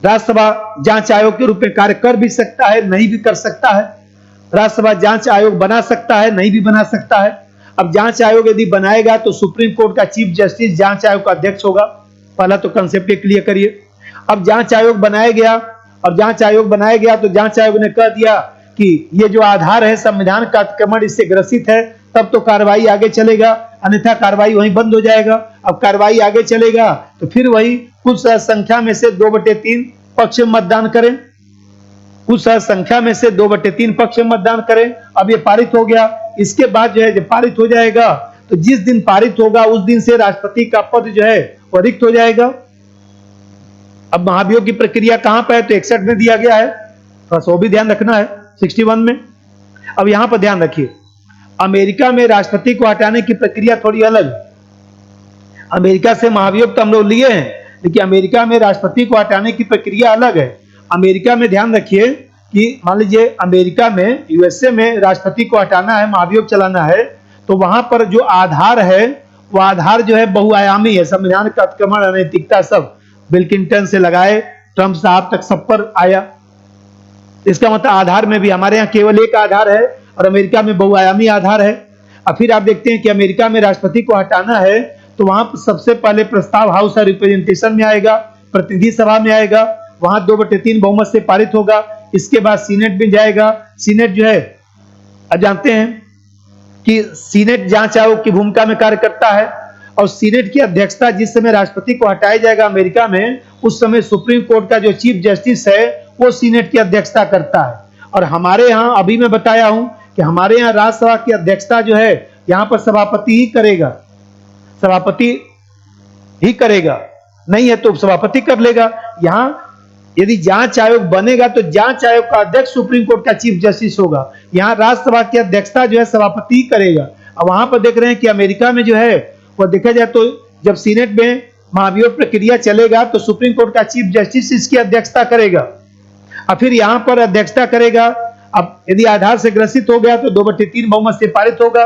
राज्यसभा जांच आयोग के रूप में कार्य कर भी सकता है, नहीं भी कर सकता है। राज्यसभा जांच आयोग बना सकता है, नहीं भी बना सकता है। अब जांच आयोग यदि बनाएगा तो सुप्रीम कोर्ट का चीफ जस्टिस जांच आयोग का अध्यक्ष होगा। पहला तो कंसेप्ट क्लियर करिए। अब जांच आयोग बनाया गया, और जांच आयोग बनाया गया तो जांच आयोग ने कह दिया कि ये जो आधार है संविधान का अतिक्रमण इससे ग्रसित है, तब तो कार्रवाई आगे चलेगा, अन्यथा कार्रवाई वहीं बंद हो जाएगा। अब कार्रवाई आगे चलेगा तो फिर वही कुल संख्या में से 2/3 पक्ष में मतदान करें। कुल संख्या में से 2/3 पक्ष में मतदान करें। अब ये पारित हो गया। इसके बाद जो है जब पारित हो जाएगा तो जिस दिन पारित होगा उस दिन से राष्ट्रपति का पद जो है वो रिक्त हो जाएगा। अब महाभियोग की प्रक्रिया कहां पर है? तो 61 में दिया गया है, बस वो भी ध्यान रखना है, 61 में। अब यहां पर ध्यान रखिए, अमेरिका में राष्ट्रपति को हटाने की प्रक्रिया थोड़ी अलग। अमेरिका से महाभियोग तो हम लोग लिए हैं, लेकिन अमेरिका में राष्ट्रपति को हटाने की प्रक्रिया अलग है। अमेरिका में ध्यान रखिए कि मान लीजिए अमेरिका में, यूएसए में राष्ट्रपति को हटाना है, महाभियोग चलाना है, तो वहां पर जो आधार है वो आधार जो है बहुआयामी है। संविधान का अतिक्रमण, अनैतिकता सब बिल क्लिंटन से लगाए ट्रंप साहब तक सब पर आया। इसका मतलब आधार में भी हमारे यहाँ केवल एक आधार है और अमेरिका में बहुआयामी आधार है। अब फिर आप देखते हैं कि अमेरिका में राष्ट्रपति को हटाना है तो वहां पर सबसे पहले प्रस्ताव हाउस ऑफ रिप्रेजेंटेशन में आएगा, प्रतिनिधि सभा में आएगा, वहां 2/3 बहुमत से पारित होगा। इसके बाद सीनेट में जाएगा। सीनेट जो है, अब जानते हैं कि सीनेट जांच आयोग की भूमिका में कार्य करता है, और सीनेट की अध्यक्षता जिस समय राष्ट्रपति को हटाया जाएगा अमेरिका में, उस समय सुप्रीम कोर्ट का जो चीफ जस्टिस है वो सीनेट की अध्यक्षता करता है। और हमारे यहाँ अभी मैं बताया हूं कि हमारे यहाँ राज्यसभा की अध्यक्षता जो है यहाँ पर सभापति ही करेगा, सभापति ही करेगा, नहीं है तो सभापति कर लेगा। यहाँ यदि जांच आयोग बनेगा तो जांच आयोग का अध्यक्ष सुप्रीम कोर्ट का चीफ जस्टिस होगा। यहाँ राज्यसभा की अध्यक्षता जो है सभापति ही करेगा। अब वहां पर देख रहे हैं कि अमेरिका में जो है वो देखा जाए तो जब सीनेट में महाभियोग प्रक्रिया चलेगा तो सुप्रीम कोर्ट का चीफ जस्टिस इसकी अध्यक्षता करेगा, और फिर यहां पर अध्यक्षता करेगा। अब यदि आधार से ग्रसित हो गया तो 2/3 बहुमत से पारित होगा,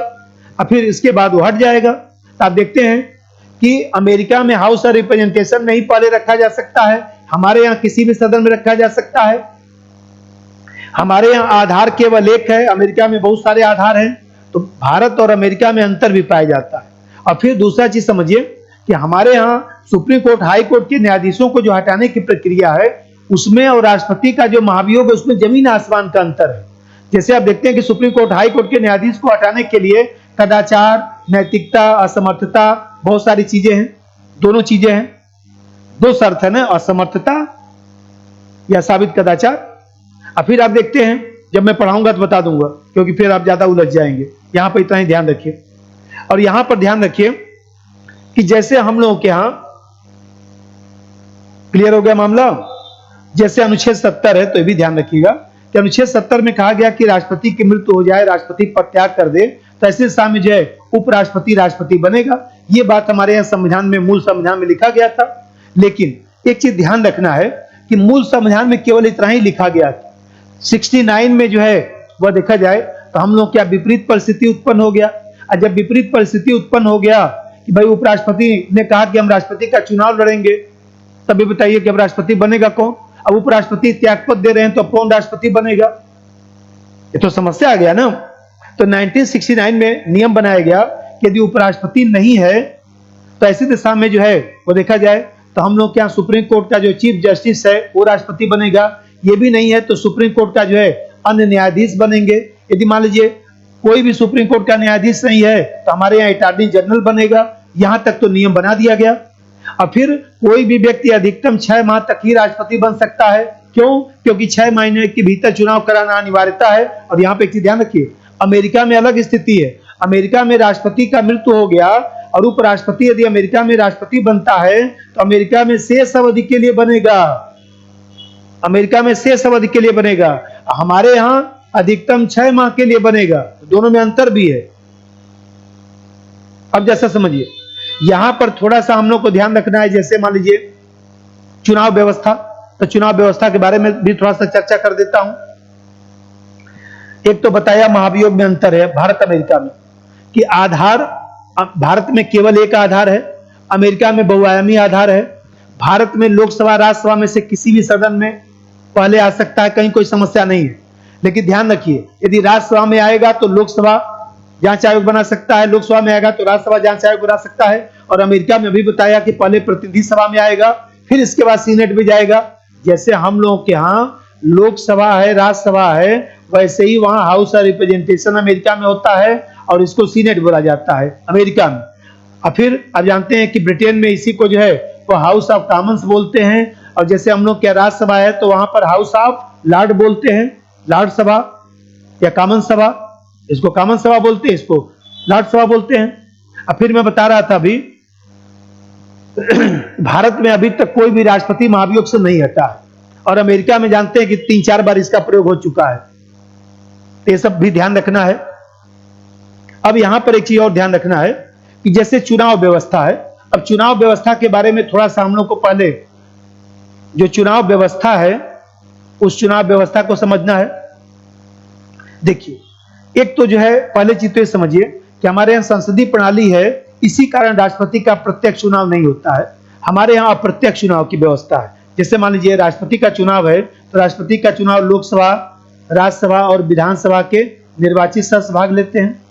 और फिर इसके बाद वो हट जाएगा। तो आप देखते हैं कि अमेरिका में हाउस ऑफ रिप्रेजेंटेशन में ही पहले रखा जा सकता है, हमारे यहाँ किसी भी सदन में रखा जा सकता है। हमारे यहाँ आधार केवल एक है, अमेरिका में बहुत सारे आधार हैं, तो भारत और अमेरिका में अंतर भी पाया जाता है। और फिर दूसरा चीज समझिए कि हमारे यहाँ सुप्रीम कोर्ट, हाई कोर्ट के न्यायाधीशों को जो हटाने की प्रक्रिया है उसमें और राष्ट्रपति का जो महाभियोग है उसमें जमीन आसमान का अंतर है। जैसे आप देखते हैं कि सुप्रीम कोर्ट, हाई कोर्ट के न्यायाधीश को हटाने के लिए कदाचार, नैतिकता, असमर्थता, बहुत सारी चीजें हैं, दोनों चीजें हैं, दो शर्त है ना, असमर्थता या साबित कदाचार। और फिर आप देखते हैं, जब मैं पढ़ाऊंगा तो बता दूंगा, क्योंकि फिर आप ज्यादा उलझ जाएंगे। यहां पर इतना ही ध्यान रखिए। और यहां पर ध्यान रखिए कि जैसे हम लोगों के यहां, क्लियर हो गया मामला, जैसे अनुच्छेद 70 है, तो ये भी ध्यान रखिएगा कि अनुच्छेद 70 में कहा गया कि राष्ट्रपति की मृत्यु हो जाए, राष्ट्रपति पद त्याग कर दे, तो ऐसे समय जो है उपराष्ट्रपति राष्ट्रपति बनेगा। ये बात हमारे यहाँ संविधान में, मूल संविधान में लिखा गया था। लेकिन एक चीज ध्यान रखना है कि मूल संविधान में केवल इतना ही लिखा गया था। 69 में जो है वह देखा जाए तो हम लोग क्या विपरीत परिस्थिति उत्पन्न हो गया। और जब विपरीत परिस्थिति उत्पन्न हो गया कि भाई उपराष्ट्रपति ने कहा कि हम राष्ट्रपति का चुनाव लड़ेंगे, तभी बताइए कि अब राष्ट्रपति बनेगा कौन? अब उपराष्ट्रपति त्यागपत्र दे रहे हैं तो अब कौन राष्ट्रपति बनेगा? ये तो समस्या आ गया ना। तो 1969 में नियम बनाया गया कि यदि उपराष्ट्रपति नहीं है तो ऐसी दिशा में जो है वो देखा जाए तो हम लोग के यहाँ सुप्रीम कोर्ट का जो चीफ जस्टिस है वो राष्ट्रपति बनेगा। ये भी नहीं है तो सुप्रीम कोर्ट का जो है अन्य न्यायाधीश बनेंगे। यदि मान लीजिए कोई भी सुप्रीम कोर्ट का न्यायाधीश नहीं है तो हमारे यहाँ अटॉर्नी जनरल बनेगा। यहां तक तो नियम बना दिया गया। और फिर कोई भी व्यक्ति अधिकतम 6 माह तक ही राष्ट्रपति बन सकता है। क्यों? क्योंकि 6 महीने के भीतर चुनाव कराना अनिवार्यता है। और यहाँ पे एक चीज ध्यान रखिए, अमेरिका में अलग स्थिति है। अमेरिका में राष्ट्रपति का मृत्यु हो गया और उपराष्ट्रपति यदि अमेरिका में राष्ट्रपति बनता है तो अमेरिका में शेष अवधि के लिए बनेगा। अमेरिका में शेष अवधि के लिए बनेगा, हमारे यहां अधिकतम 6 माह के लिए बनेगा। दोनों में अंतर भी है। अब जैसा समझिए, यहां पर थोड़ा सा हम लोग को ध्यान रखना है। जैसे मान लीजिए चुनाव व्यवस्था, तो चुनाव व्यवस्था के बारे में भी थोड़ा सा चर्चा कर देता हूं। एक तो बताया महाभियोग में अंतर है भारत अमेरिका में कि आधार भारत में केवल एक आधार है, अमेरिका में बहुआयामी आधार है। भारत में लोकसभा राज्यसभा में से किसी भी सदन में पहले आ सकता है, कहीं कोई समस्या नहीं है। लेकिन ध्यान रखिए, यदि राज्यसभा में आएगा तो लोकसभा जांच आयोग बना सकता है, लोकसभा में आएगा तो राज्यसभा जांच आयोग बना सकता है। और अमेरिका में भी बताया कि पहले प्रतिनिधि सभा में आएगा, फिर इसके बाद सीनेट में जाएगा। जैसे हम लोगों के यहाँ लोकसभा है, राज्यसभा है, वैसे ही वहां हाउस ऑफ रिप्रेजेंटेशन अमेरिका में होता है और इसको सीनेट बोला जाता है अमेरिका में। और फिर आप जानते हैं कि ब्रिटेन में इसी को जो है वो हाउस ऑफ कॉमन्स बोलते हैं। और जैसे हम लोग क्या राज्यसभा है तो वहां पर हाउस ऑफ लॉर्ड बोलते हैं, लॉर्ड सभा या कॉमन सभा। इसको कॉमन सभा बोलते हैं, इसको लॉर्ड सभा बोलते हैं। अब फिर मैं बता रहा था अभी भारत में अभी तक कोई भी राष्ट्रपति महाभियोग से नहीं हटा है और अमेरिका में जानते हैं कि 3-4 बार इसका प्रयोग हो चुका है। ये सब भी ध्यान रखना है। अब यहां पर एक चीज और ध्यान रखना है कि जैसे चुनाव व्यवस्था है, अब चुनाव व्यवस्था के बारे में थोड़ा सा हम लोग को पहले जो चुनाव व्यवस्था है उस चुनाव व्यवस्था को समझना है। देखिए, एक तो जो है पहले चीज तो ये समझिए कि हमारे यहाँ संसदीय प्रणाली है, इसी कारण राष्ट्रपति का प्रत्यक्ष चुनाव नहीं होता है। हमारे यहाँ अप्रत्यक्ष चुनाव की व्यवस्था है। जैसे मान लीजिए राष्ट्रपति का चुनाव है तो राष्ट्रपति का चुनाव लोकसभा, राज्यसभा और विधानसभा के निर्वाचित सदस्य भाग लेते हैं,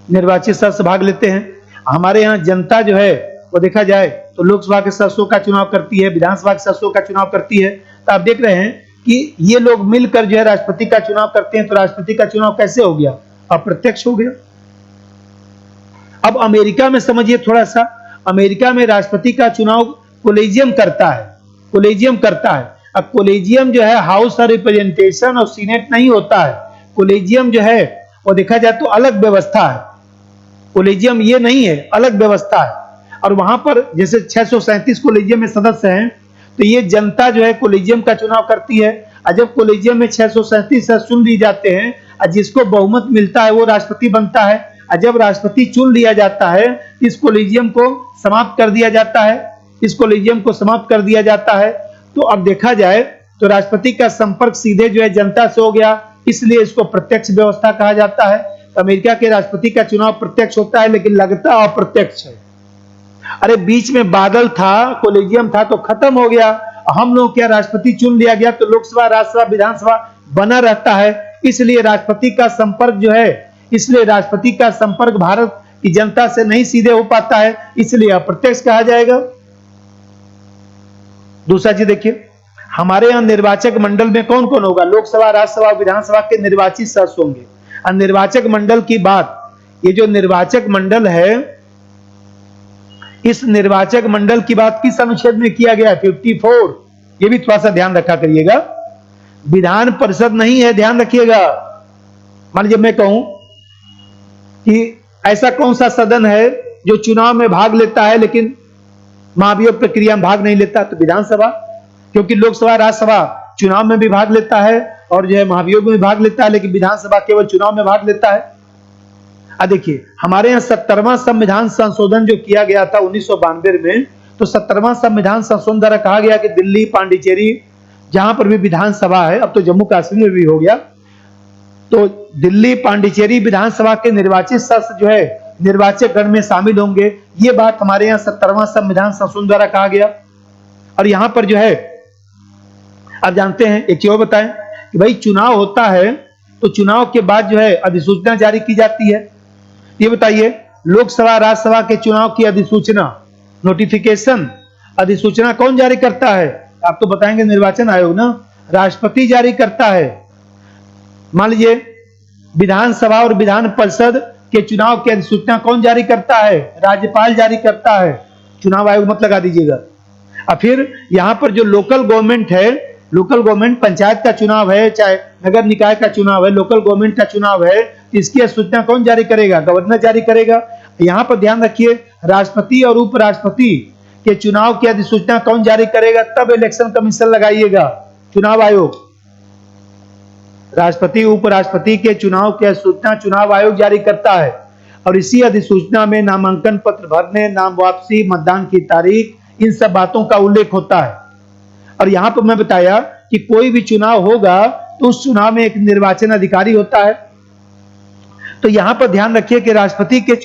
निर्वाचित सदस्य भाग लेते हैं। हमारे यहाँ जनता जो है वो देखा जाए तो लोकसभा के सदस्यों का चुनाव करती है, विधानसभा के सदस्यों का चुनाव करती है। तो आप देख रहे हैं कि ये लोग मिलकर जो है राष्ट्रपति का चुनाव करते हैं। तो राष्ट्रपति का चुनाव कैसे हो गया? अप्रत्यक्ष हो गया। अब अमेरिका में समझिए थोड़ा सा, अमेरिका में राष्ट्रपति का चुनाव कोलेजियम करता है, कोलेजियम करता है। अब कोलेजियम जो है हाउस ऑफ रिप्रेजेंटेशन और सीनेट नहीं होता है। कोलेजियम जो है वो देखा जाए तो अलग व्यवस्था है। कोलेजियम ये नहीं है, अलग व्यवस्था है। और वहां पर जैसे 637 कोलेजियम में सदस्य हैं तो ये जनता जो है कोलेजियम का चुनाव करती है। और जब कोलेजियम में 637 सदस्य चुन लिए जाते हैं और जिसको बहुमत मिलता है वो राष्ट्रपति बनता है। और जब राष्ट्रपति चुन लिया जाता है इस कोलेजियम को समाप्त कर दिया जाता है, इस कोलेजियम को समाप्त कर दिया जाता है। तो अब देखा जाए तो राष्ट्रपति का संपर्क सीधे जो है जनता से हो गया, इसलिए इसको प्रत्यक्ष व्यवस्था कहा जाता है। तो अमेरिका के राष्ट्रपति का चुनाव प्रत्यक्ष होता है लेकिन लगता अप्रत्यक्ष है। अरे बीच में बादल था, कोलेजियम था तो खत्म हो गया। हम लोग क्या राष्ट्रपति चुन लिया गया तो लोकसभा, राज्यसभा, विधानसभा बना रहता है। इसलिए राष्ट्रपति का संपर्क जो है, इसलिए राष्ट्रपति का संपर्क भारत की जनता से नहीं सीधे हो पाता है, इसलिए अप्रत्यक्ष कहा जाएगा। दूसरा चीज देखिए, हमारे यहां निर्वाचक मंडल में कौन कौन होगा? लोकसभा, राज्यसभा, विधानसभा के निर्वाचित सदस्य होंगे। और निर्वाचक मंडल की बात, ये जो निर्वाचक मंडल है, इस निर्वाचक मंडल की बात किस अनुच्छेद में किया गया? 54। ये भी थोड़ा सा ध्यान रखा करिएगा। विधान परिषद नहीं है, ध्यान रखिएगा। मान लीजिए मैं कहूं कि ऐसा कौन सा सदन है जो चुनाव में भाग लेता है लेकिन महाभियोग प्रक्रिया में भाग नहीं लेता? तो विधानसभा, क्योंकि लोकसभा, राज्यसभा चुनाव में भी भाग लेता है और जो है महाभियोग में भी भाग लेता है, लेकिन विधानसभा केवल चुनाव में भाग लेता है। देखिए, हमारे यहाँ 70वां संविधान संशोधन जो किया गया था 1992 में, तो 70वां संविधान संशोधन द्वारा कहा गया कि दिल्ली, पांडिचेरी जहां पर भी विधानसभा है, अब तो जम्मू कश्मीर में भी हो गया, तो दिल्ली, पांडिचेरी विधानसभा के निर्वाचित सदस्य जो है निर्वाचक गण में शामिल होंगे। ये बात हमारे यहाँ 70वां संविधान संशोधन द्वारा कहा गया। और यहाँ पर जो है आप जानते हैं, एक चीज और बताएं कि भाई चुनाव होता है तो चुनाव के बाद जो है अधिसूचना जारी की जाती है। ये बताइए, लोकसभा राज्यसभा के चुनाव की अधिसूचना, नोटिफिकेशन, अधिसूचना कौन जारी करता है? आप तो बताएंगे निर्वाचन आयोग ना, राष्ट्रपति जारी करता है। मान लीजिए विधानसभा और विधान परिषद के चुनाव की अधिसूचना कौन जारी करता है? राज्यपाल जारी करता है। चुनाव आयोग मत लगा दीजिएगा। और फिर यहाँ पर जो लोकल गवर्नमेंट है, लोकल गवर्नमेंट, पंचायत का चुनाव है, चाहे नगर निकाय का चुनाव है, लोकल गवर्नमेंट का चुनाव है, तो इसकी अधिसूचना कौन जारी करेगा? गवर्नर जारी करेगा। यहाँ पर ध्यान रखिए, राष्ट्रपति और उपराष्ट्रपति के चुनाव की अधिसूचना कौन जारी करेगा? तब इलेक्शन कमीशन लगाइएगा, चुनाव आयोग। राष्ट्रपति उपराष्ट्रपति के चुनाव की अधिसूचना चुनाव आयोग जारी करता है। और इसी अधिसूचना में नामांकन पत्र भरने, नाम वापसी, मतदान की तारीख, इन सब बातों का उल्लेख होता है। और यहाँ पर मैं बताया कि कोई भी चुनाव होगा तो उस चुनाव में एक निर्वाचन अधिकारी होता है। तो यहाँ पर ध्यान रखिए कि राष्ट्रपति के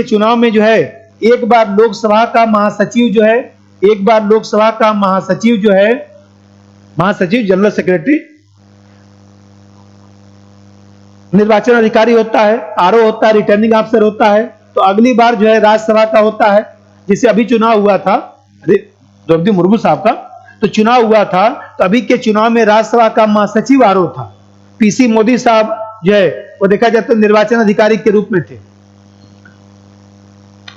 चुनाव में जो है एक बार लोकसभा का महासचिव जो है, एक बार लोकसभा का महासचिव जो है, महासचिव जनरल सेक्रेटरी निर्वाचन अधिकारी होता है, आरओ होता है, रिटर्निंग ऑफिसर होता है। तो अगली बार जो है राज्यसभा का होता है, जिसे अभी चुनाव हुआ था द्रौपदी मुर्मू साहब का, तो चुनाव हुआ था, तो अभी के चुनाव में राज्यसभा का महासचिव आरओ था। पीसी मोदी साहब जो है वो देखा जाए तो निर्वाचन अधिकारी के रूप में थे।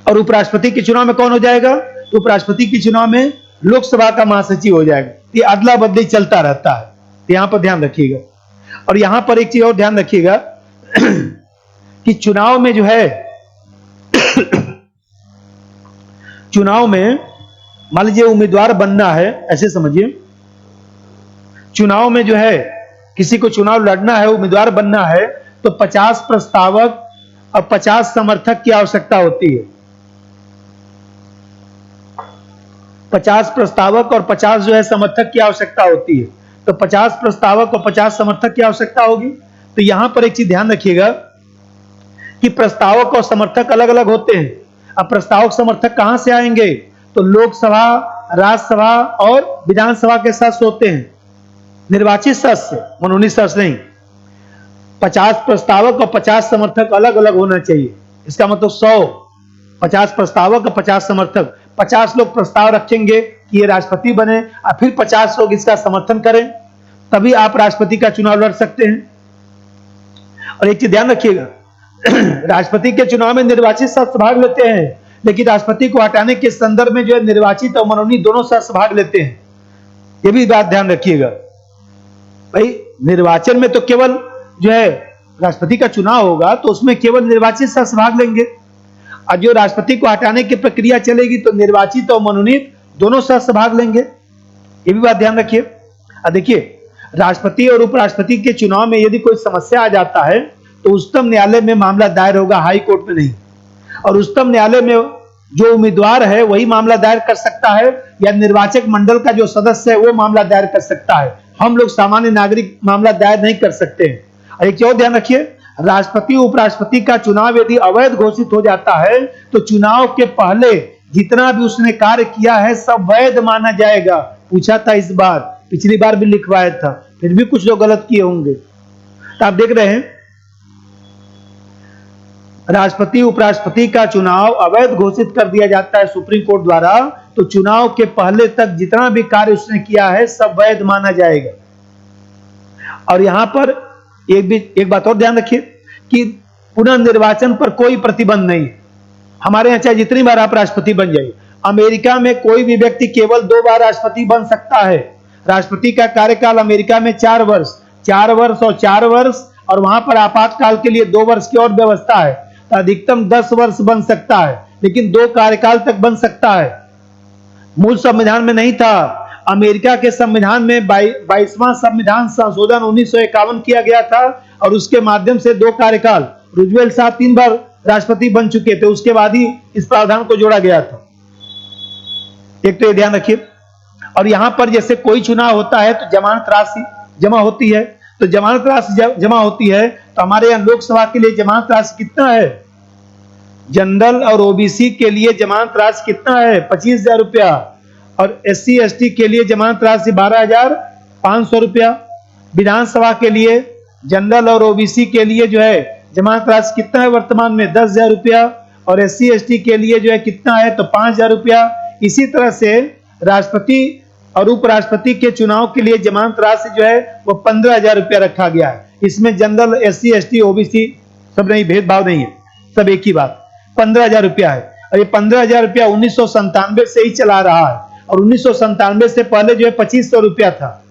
और उपराष्ट्रपति के चुनाव में कौन हो जाएगा? तो उपराष्ट्रपति के चुनाव में लोकसभा का महासचिव हो जाएगा। ये अदला बदली चलता रहता है, तो यहां पर ध्यान रखिएगा। और यहां पर एक चीज और ध्यान रखिएगा कि चुनाव में जो है चुनाव में मान लीजिए उम्मीदवार बनना है, ऐसे समझिए, चुनाव में जो है किसी को चुनाव लड़ना है, उम्मीदवार बनना है, तो 50 प्रस्तावक और 50 समर्थक की आवश्यकता होती है। 50 प्रस्तावक और 50 जो है समर्थक की आवश्यकता होती है। तो 50 प्रस्तावक और 50 समर्थक की आवश्यकता होगी। तो यहां पर एक चीज ध्यान रखिएगा कि प्रस्तावक और समर्थक अलग अलग होते हैं। अब प्रस्तावक समर्थक कहां से आएंगे? तो लोकसभा, राज्यसभा और विधानसभा के सदस्य होते हैं, निर्वाचित सदस्य, मनोनीत सदस्य नहीं। 50 प्रस्तावक और 50 समर्थक अलग अलग होना चाहिए। इसका मतलब 100, 50 प्रस्तावक और 50 समर्थक। 50 लोग प्रस्ताव रखेंगे कि ये राष्ट्रपति बने, और फिर 50 लोग इसका समर्थन करें, तभी आप राष्ट्रपति का चुनाव लड़ सकते हैं। और एक चीज ध्यान रखिएगा, राष्ट्रपति के चुनाव में निर्वाचित सदस्य भाग लेते हैं, लेकिन राष्ट्रपति को हटाने के संदर्भ में जो है निर्वाचित और मनोनीत दोनों सदस्य भाग लेते हैं। यह भी बात ध्यान रखिएगा। भाई निर्वाचन में तो केवल जो है राष्ट्रपति का चुनाव होगा तो उसमें केवल निर्वाचित सदस्य भाग लेंगे, और जो राष्ट्रपति को हटाने की प्रक्रिया चलेगी तो निर्वाचित और मनोनीत दोनों सदस्य भाग लेंगे। ये भी बात ध्यान रखिए। अब देखिए, राष्ट्रपति और उपराष्ट्रपति के चुनाव में यदि कोई समस्या आ जाता है तो उच्चतम न्यायालय में मामला दायर होगा, हाई कोर्ट में नहीं। और उच्चतम न्यायालय में जो उम्मीदवार है वही मामला दायर कर सकता है, या निर्वाचक मंडल का जो सदस्य है वो मामला दायर कर सकता है। हम लोग सामान्य नागरिक मामला दायर नहीं कर सकते हैं। और एक और ध्यान रखिए, राष्ट्रपति उपराष्ट्रपति का चुनाव यदि अवैध घोषित हो जाता है तो चुनाव के पहले जितना भी उसने कार्य किया है सब वैध माना जाएगा। पूछा था इस बार, पिछली बार भी लिखवाया था, फिर भी कुछ लोग गलत किए होंगे। तो आप देख रहे हैं, राष्ट्रपति उपराष्ट्रपति का चुनाव अवैध घोषित कर दिया जाता है सुप्रीम कोर्ट द्वारा, तो चुनाव के पहले तक जितना भी कार्य उसने किया है सब वैध माना जाएगा। और यहां पर एक बात और ध्यान रखिए कि पुनर्निर्वाचन पर कोई प्रतिबंध नहीं है। हमारे यहां चाहे जितनी बार आप राष्ट्रपति बन जाइए, अमेरिका में कोई भी व्यक्ति केवल 2 बार राष्ट्रपति बन सकता है। राष्ट्रपति का कार्यकाल अमेरिका में 4 वर्ष, 4 वर्ष और 4 वर्ष, और वहां पर आपातकाल के लिए 2 वर्ष की और व्यवस्था है। तो अधिकतम 10 वर्ष बन सकता है, लेकिन 2 कार्यकाल तक बन सकता है। मूल संविधान में नहीं था। अमेरिका के संविधान में 22वां संविधान संशोधन 1951 किया गया था, और उसके माध्यम से 2 कार्यकाल, रूजवेल्ट साहब 3 बार राष्ट्रपति बन चुके थे, उसके बाद ही इस प्रावधान को जोड़ा गया था। एक तो ये ध्यान रखिए। और यहां पर जैसे कोई चुनाव होता है तो जमानत राशि जमा होती है, तो जमानत राशि जमा होती है, तो हमारे यहाँ लोकसभा के लिए जमानत राशि कितना है? जनरल और ओबीसी के लिए जमानत राशि कितना है? 25,000 रुपया। और SC ST के लिए जमानत राशि 12,500 रुपया। विधानसभा के लिए जनरल और ओबीसी के लिए जो है जमानत राशि कितना है वर्तमान में? 10,000 रुपया। और SC ST के लिए जो है कितना है? तो 5,000 रुपया। इसी तरह से राष्ट्रपति और उपराष्ट्रपति के चुनाव के लिए जमानत राशि जो है वो 15,000 रुपया रखा गया है। इसमें जनरल, SC ST OBC सब नहीं, भेदभाव नहीं है, सब एक ही बात। 15,000 रुपया है। और ये 15,000 रुपया 1997 से ही चला रहा है। और 1997 से पहले जो है 2,500 रुपया था।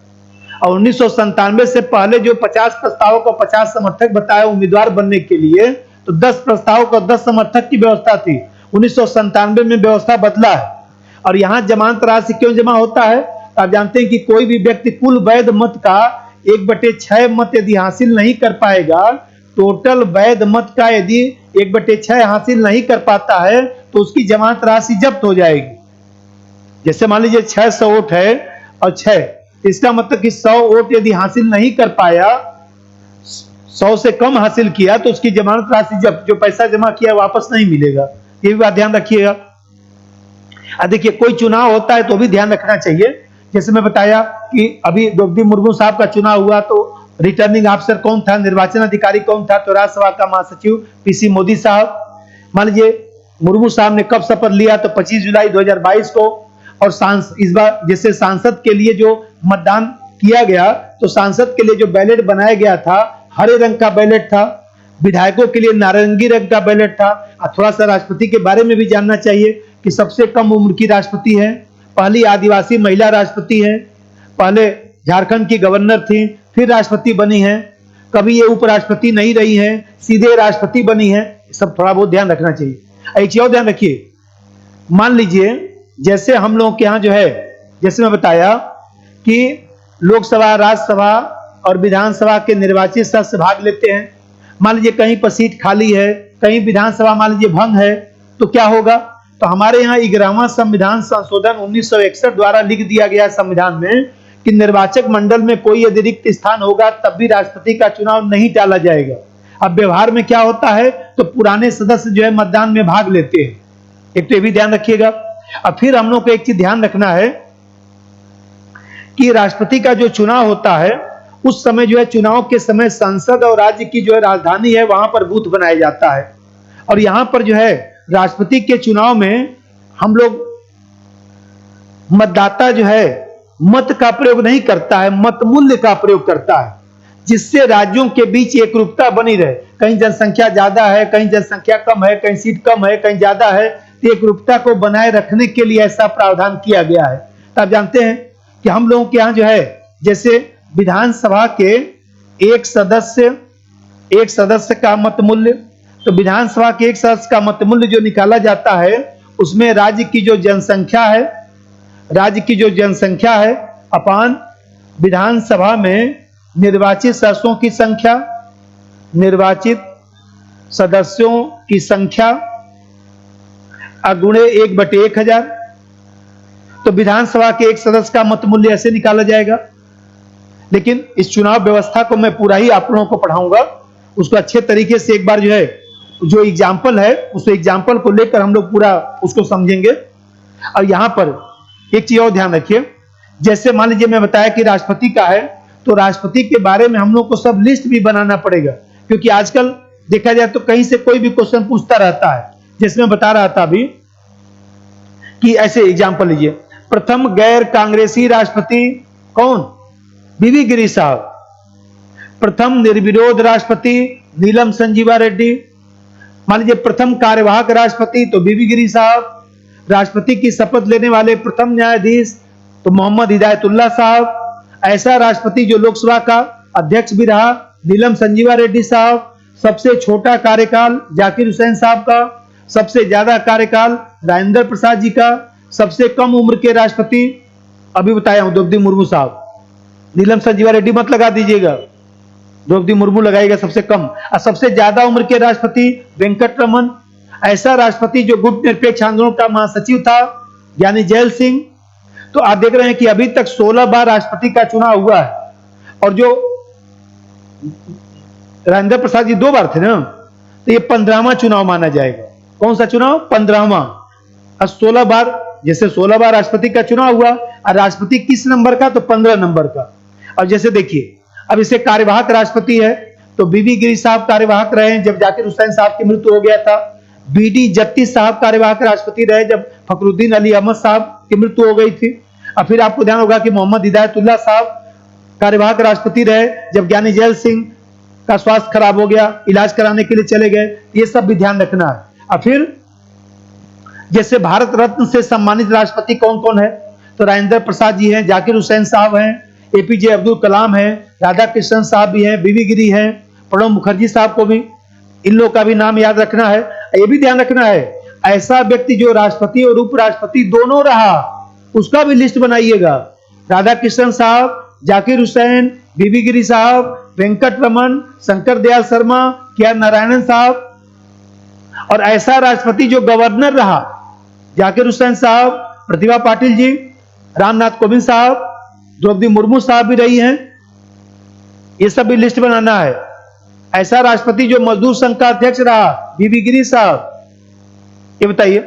और 1997 से पहले जो 50 प्रस्तावों को 50 समर्थक बताया उम्मीदवार बनने के लिए, तो 10 प्रस्तावों को 10 समर्थक की व्यवस्था थी। 1997 में व्यवस्था बदला है। और यहाँ जमानत राशि क्यों जमा होता है? आप जानते हैं कि कोई भी व्यक्ति कुल वैध मत का 1/6 मत यदि हासिल नहीं कर पाएगा, टोटल वैध मत का यदि 1/6 हासिल नहीं कर पाता है, तो उसकी जमानत राशि जब्त हो जाएगी। जैसे मान लीजिए 600 वोट है और 6, इसका मतलब कि 100 वोट यदि हासिल नहीं कर पाया, 100 से कम हासिल किया, तो उसकी जमानत राशि जब्त, जो पैसा जमा किया वापस नहीं मिलेगा। ये भी बात ध्यान रखिएगा। देखिए कोई चुनाव होता है तो भी ध्यान रखना चाहिए। जैसे मैं बताया कि अभी द्रौपदी मुर्मू साहब का चुनाव हुआ, तो रिटर्निंग ऑफिसर कौन था, निर्वाचन अधिकारी कौन था? तो राज्यसभा का महासचिव PC मोदी साहब। मान लीजिए मुर्मू साहब ने कब शपथ लिया? तो 25 जुलाई 2022 को। और इस बार जैसे सांसद के लिए जो मतदान किया गया, तो सांसद के लिए जो बैलेट बनाया गया था हरे रंग का बैलेट था, विधायकों के लिए नारंगी रंग का बैलेट था। थोड़ा सा राष्ट्रपति के बारे में भी जानना चाहिए कि सबसे कम उम्र की राष्ट्रपति है, पहली आदिवासी महिला राष्ट्रपति है, पहले झारखंड की गवर्नर थी, फिर राष्ट्रपति बनी है, कभी ये उपराष्ट्रपति नहीं रही है, सीधे राष्ट्रपति बनी है। सब थोड़ा बहुत ध्यान रखना चाहिए। एक और ध्यान रखिए, मान लीजिए जैसे हम लोग के यहाँ जो है, जैसे मैं बताया कि लोकसभा, राज्यसभा और विधानसभा के निर्वाचित सदस्य भाग लेते हैं। मान लीजिए कहीं पर सीट खाली है, कहीं विधानसभा मान लीजिए भंग है, तो क्या होगा? तो हमारे यहाँ 11वां संविधान संशोधन 1961 द्वारा लिख दिया गया संविधान में कि निर्वाचक मंडल में कोई यदि रिक्त स्थान होगा तब भी राष्ट्रपति का चुनाव नहीं टाला जाएगा। अब व्यवहार में क्या होता है? तो पुराने सदस्य जो है मतदान में भाग लेते हैं। एक तो ये भी ध्यान रखिएगा। अब फिर हम लोग को एक चीज ध्यान रखना है कि राष्ट्रपति का जो चुनाव होता है, उस समय जो है चुनाव के समय संसद और राज्य की जो है राजधानी है वहां पर बूथ बनाया जाता है। और यहां पर जो है राष्ट्रपति के चुनाव में हम लोग मतदाता जो है मत का प्रयोग नहीं करता है, मत मूल्य का प्रयोग करता है, जिससे राज्यों के बीच एकरूपता बनी रहे। कहीं जनसंख्या ज्यादा है, कहीं जनसंख्या कम है, कहीं सीट कम है, कहीं ज्यादा है, तो एकरूपता को बनाए रखने के लिए ऐसा प्रावधान किया गया है। तो आप जानते हैं कि हम लोगों के यहाँ जो है, जैसे विधानसभा के एक सदस्य का मत मूल्य, तो विधानसभा के एक सदस्य का मत मूल्य जो निकाला जाता है, उसमें राज्य की जो जनसंख्या है अपान विधानसभा में निर्वाचित सदस्यों की संख्या, निर्वाचित सदस्यों की संख्या अगुणे 1/1000। तो विधानसभा के एक सदस्य का मत मूल्य ऐसे निकाला जाएगा। लेकिन इस चुनाव व्यवस्था को मैं पूरा ही आप लोगों को पढ़ाऊंगा, उसको अच्छे तरीके से एक बार जो है, जो एग्जाम्पल है उस एग्जाम्पल को लेकर हम लोग पूरा उसको समझेंगे। और यहां पर एक चीज और ध्यान रखिए, जैसे मान लीजिए मैं बताया कि राष्ट्रपति का है, तो राष्ट्रपति के बारे में हम लोग को सब लिस्ट भी बनाना पड़ेगा, क्योंकि आजकल देखा जाए तो कहीं से कोई भी क्वेश्चन पूछता रहता है। जैसे मैं बता रहा था अभी कि ऐसे एग्जाम्पल लीजिए, प्रथम गैर कांग्रेसी राष्ट्रपति कौन? बीवी गिरी साहब। प्रथम निर्विरोध राष्ट्रपति नीलम संजीवा रेड्डी। मान लीजिए प्रथम कार्यवाहक राष्ट्रपति तो बीवी गिरी साहब। राष्ट्रपति की शपथ लेने वाले प्रथम न्यायाधीश तो मोहम्मद हिदायतुल्लाह साहब। ऐसा राष्ट्रपति जो लोकसभा का अध्यक्ष भी रहा, नीलम संजीवा रेड्डी साहब। सबसे छोटा कार्यकाल जाकिर हुसैन साहब का। सबसे ज्यादा कार्यकाल राजेंद्र प्रसाद जी का। सबसे कम उम्र के राष्ट्रपति अभी बताया हूं द्रौपदी मुर्मू साहब। नीलम संजीवा रेड्डी मत लगा दीजिएगा, द्रौपदी मुर्मू लगाएगा सबसे कम। और सबसे ज्यादा उम्र के राष्ट्रपति वेंकट रमन। ऐसा राष्ट्रपति जो गुट निरपेक्ष आंदोलन का महासचिव था यानी जैल सिंह। तो आप देख रहे हैं कि अभी तक 16 बार राष्ट्रपति का चुनाव हुआ है। और जो राजेंद्र प्रसाद जी 2 बार थे ना, तो ये 15वां चुनाव माना जाएगा। कौन सा चुनाव? 15वां। और 16 बार, जैसे 16 बार राष्ट्रपति का चुनाव हुआ, और राष्ट्रपति किस नंबर का? तो 15 नंबर का। अब जैसे देखिए, अब इसे कार्यवाहक राष्ट्रपति है, तो बीबी गिरी साहब कार्यवाहक रहे जब जाकिर हुसैन साहब की मृत्यु हो गया था। बीडी जत्ती साहब कार्यवाहक राष्ट्रपति रहे जब फखरुद्दीन अली अहमद साहब की मृत्यु हो गई थी। और फिर आपको ध्यान होगा कि मोहम्मद हिदायतुल्लाह साहब कार्यवाहक राष्ट्रपति रहे जब ज्ञानी जैल सिंह का स्वास्थ्य खराब हो गया, इलाज कराने के लिए चले गए। ये सब भी ध्यान रखना है। और फिर जैसे भारत रत्न से सम्मानित राष्ट्रपति कौन कौन है? तो राजेंद्र प्रसाद जी हैं, जाकिर हुसैन साहब हैं, एपीजे अब्दुल कलाम हैं, राधा कृष्णन साहब भी हैं, बीबी गिरी हैं, प्रणब मुखर्जी साहब को भी, इन लोग का भी नाम याद रखना है। ये भी ध्यान रखना है, ऐसा व्यक्ति जो राष्ट्रपति और उपराष्ट्रपति दोनों रहा, उसका भी लिस्ट बनाइएगा। राधा कृष्णन साहब, जाकिर हुसैन, बीबी गिरी साहब, वेंकट रमन, शंकर दयाल शर्मा, के नारायणन साहब। और ऐसा राष्ट्रपति जो गवर्नर रहा, जाकिर हुसैन साहब, प्रतिभा पाटिल जी, रामनाथ कोविंद साहब, द्रौपदी मुर्मू साहब भी रही हैं। ये सब भी लिस्ट बनाना है। ऐसा राष्ट्रपति जो मजदूर संघ का अध्यक्ष रहा, बीबी गिरी साहब, ये बताइए।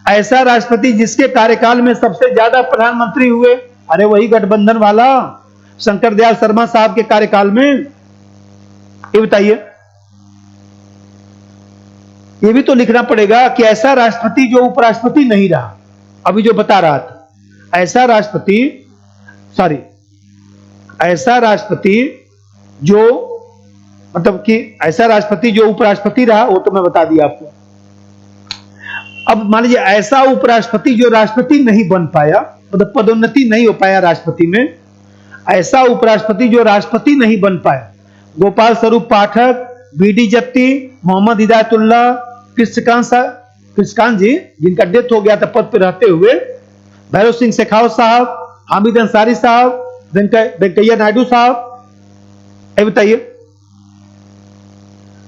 ऐसा राष्ट्रपति जिसके कार्यकाल में सबसे ज्यादा प्रधानमंत्री हुए, अरे वही गठबंधन वाला शंकर दयाल शर्मा साहब के कार्यकाल में, ये बताइए। ये भी तो लिखना पड़ेगा कि ऐसा राष्ट्रपति जो उपराष्ट्रपति नहीं रहा, अभी जो बता रहा था, ऐसा राष्ट्रपति जो मतलब कि ऐसा राष्ट्रपति जो उपराष्ट्रपति रहा, वो तो मैं बता दिया आपको। अब मान लीजिए ऐसा उपराष्ट्रपति जो राष्ट्रपति नहीं बन पाया, मतलब पदोन्नति नहीं हो पाया राष्ट्रपति में, ऐसा उपराष्ट्रपति जो राष्ट्रपति नहीं बन पाया, गोपाल स्वरूप पाठक, बीडी जत्ती, मोहम्मद हिदायतुल्लाह, कृष्णकांत जी जिनका डेथ हो गया था पद पर रहते हुए, भैरव सिंह शेखावत साहब, हामिद अंसारी साहब, वेंकैया नायडू साहब। ये बताइए,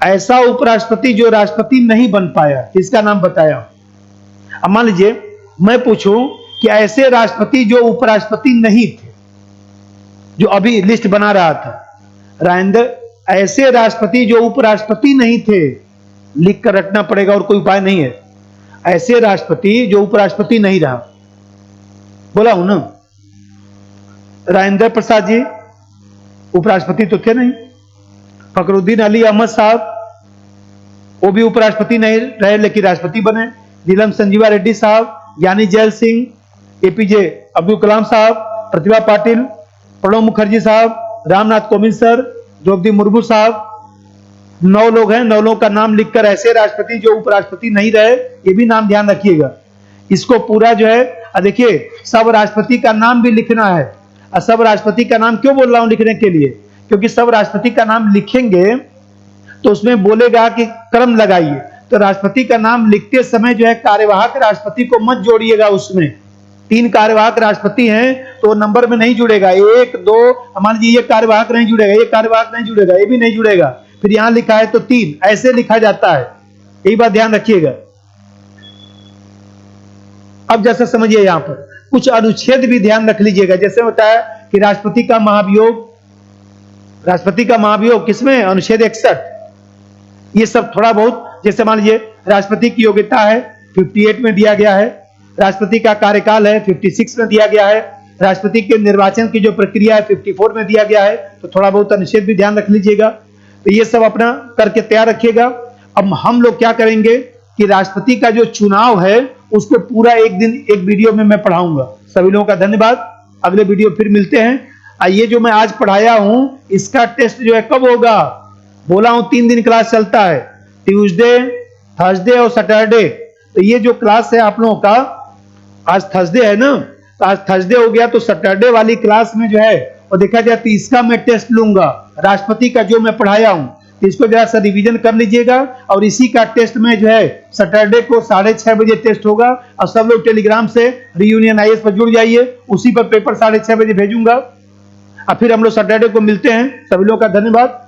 ऐसा उपराष्ट्रपति जो राष्ट्रपति नहीं बन पाया, किसका नाम बताया? अब मान लीजिए मैं पूछूं कि ऐसे राष्ट्रपति जो उपराष्ट्रपति नहीं थे, जो अभी लिस्ट बना रहा था राजेंद्र, ऐसे राष्ट्रपति जो उपराष्ट्रपति नहीं थे, लिख कर रखना पड़ेगा और कोई उपाय नहीं है। ऐसे राष्ट्रपति जो उपराष्ट्रपति नहीं रहा, बोला हूं ना, राजेंद्र प्रसाद जी उपराष्ट्रपति तो थे नहीं, फखरुद्दीन अली अहमद साहब वो भी उपराष्ट्रपति नहीं रहे लेकिन राष्ट्रपति बने, नीलम संजीवा रेड्डी साहब, ज्ञानी जैल सिंह, एपीजे अब्दुल कलाम साहब, प्रतिभा पाटिल, प्रणब मुखर्जी साहब, रामनाथ कोविंद सर, द्रौपदी मुर्मू साहब। 9 लोग हैं, 9 लोगों का नाम लिखकर ऐसे राष्ट्रपति जो उपराष्ट्रपति नहीं रहे, ये भी नाम ध्यान रखिएगा। इसको पूरा जो है, देखिए सब राष्ट्रपति का नाम भी लिखना है। और सब राष्ट्रपति का नाम क्यों बोल रहा हूं लिखने के लिए? क्योंकि सब राष्ट्रपति का नाम लिखेंगे तो उसमें बोलेगा कि क्रम लगाइए, तो राष्ट्रपति का नाम लिखते समय जो है कार्यवाहक राष्ट्रपति को मत जोड़िएगा। उसमें 3 कार्यवाहक राष्ट्रपति हैं तो नंबर में नहीं जुड़ेगा। 1 2 मान लीजिए ये कार्यवाहक नहीं जुड़ेगा, ये कार्यवाहक नहीं जुड़ेगा, ये भी नहीं जुड़ेगा, फिर यहां लिखा है तो 3 ऐसे लिखा जाता है। यही बात ध्यान रखिएगा। अब जैसा समझिए, यहां पर कुछ अनुच्छेद भी ध्यान रख लीजिएगा। जैसे बताया कि राष्ट्रपति का महाभियोग किसमें? अनुच्छेद 61। ये सब थोड़ा बहुत, जैसे मान लीजिए राष्ट्रपति की योग्यता है 58 में दिया गया है, राष्ट्रपति का कार्यकाल है 56 में दिया गया है, राष्ट्रपति के निर्वाचन की जो प्रक्रिया है 54 में दिया गया है। तो थोड़ा बहुत अनुच्छेद भी ध्यान रख लीजिएगा। तो ये सब अपना करके तैयार रखिएगा। अब हम लोग क्या करेंगे कि राष्ट्रपति का जो चुनाव है उसको पूरा एक दिन एक वीडियो में मैं पढ़ाऊंगा। सभी लोगों का धन्यवाद। अगले वीडियो फिर मिलते हैं। ये जो मैं आज पढ़ाया हूं इसका टेस्ट जो है कब होगा? बोला हूं 3 दिन क्लास चलता है, ट्यूसडे, थर्सडे और सैटरडे। तो ये जो क्लास है आप लोगों का, आज थर्सडे है ना, तो आज थर्सडे हो गया, तो सैटरडे वाली क्लास में जो है और देखा जाए तो इसका मैं टेस्ट लूंगा, राष्ट्रपति का जो मैं पढ़ाया हूं। तो इसको जरा सा रिवीजन कर लीजिएगा। और इसी का टेस्ट में जो है सैटरडे को 6:30 बजे टेस्ट होगा। और सब लोग टेलीग्राम से रीयूनियन आईएएस पर जुड़ जाइए, उसी पर पेपर 6:30 बजे भेजूंगा। और फिर हम लोग सैटरडे को मिलते हैं। सभी लोगों का धन्यवाद।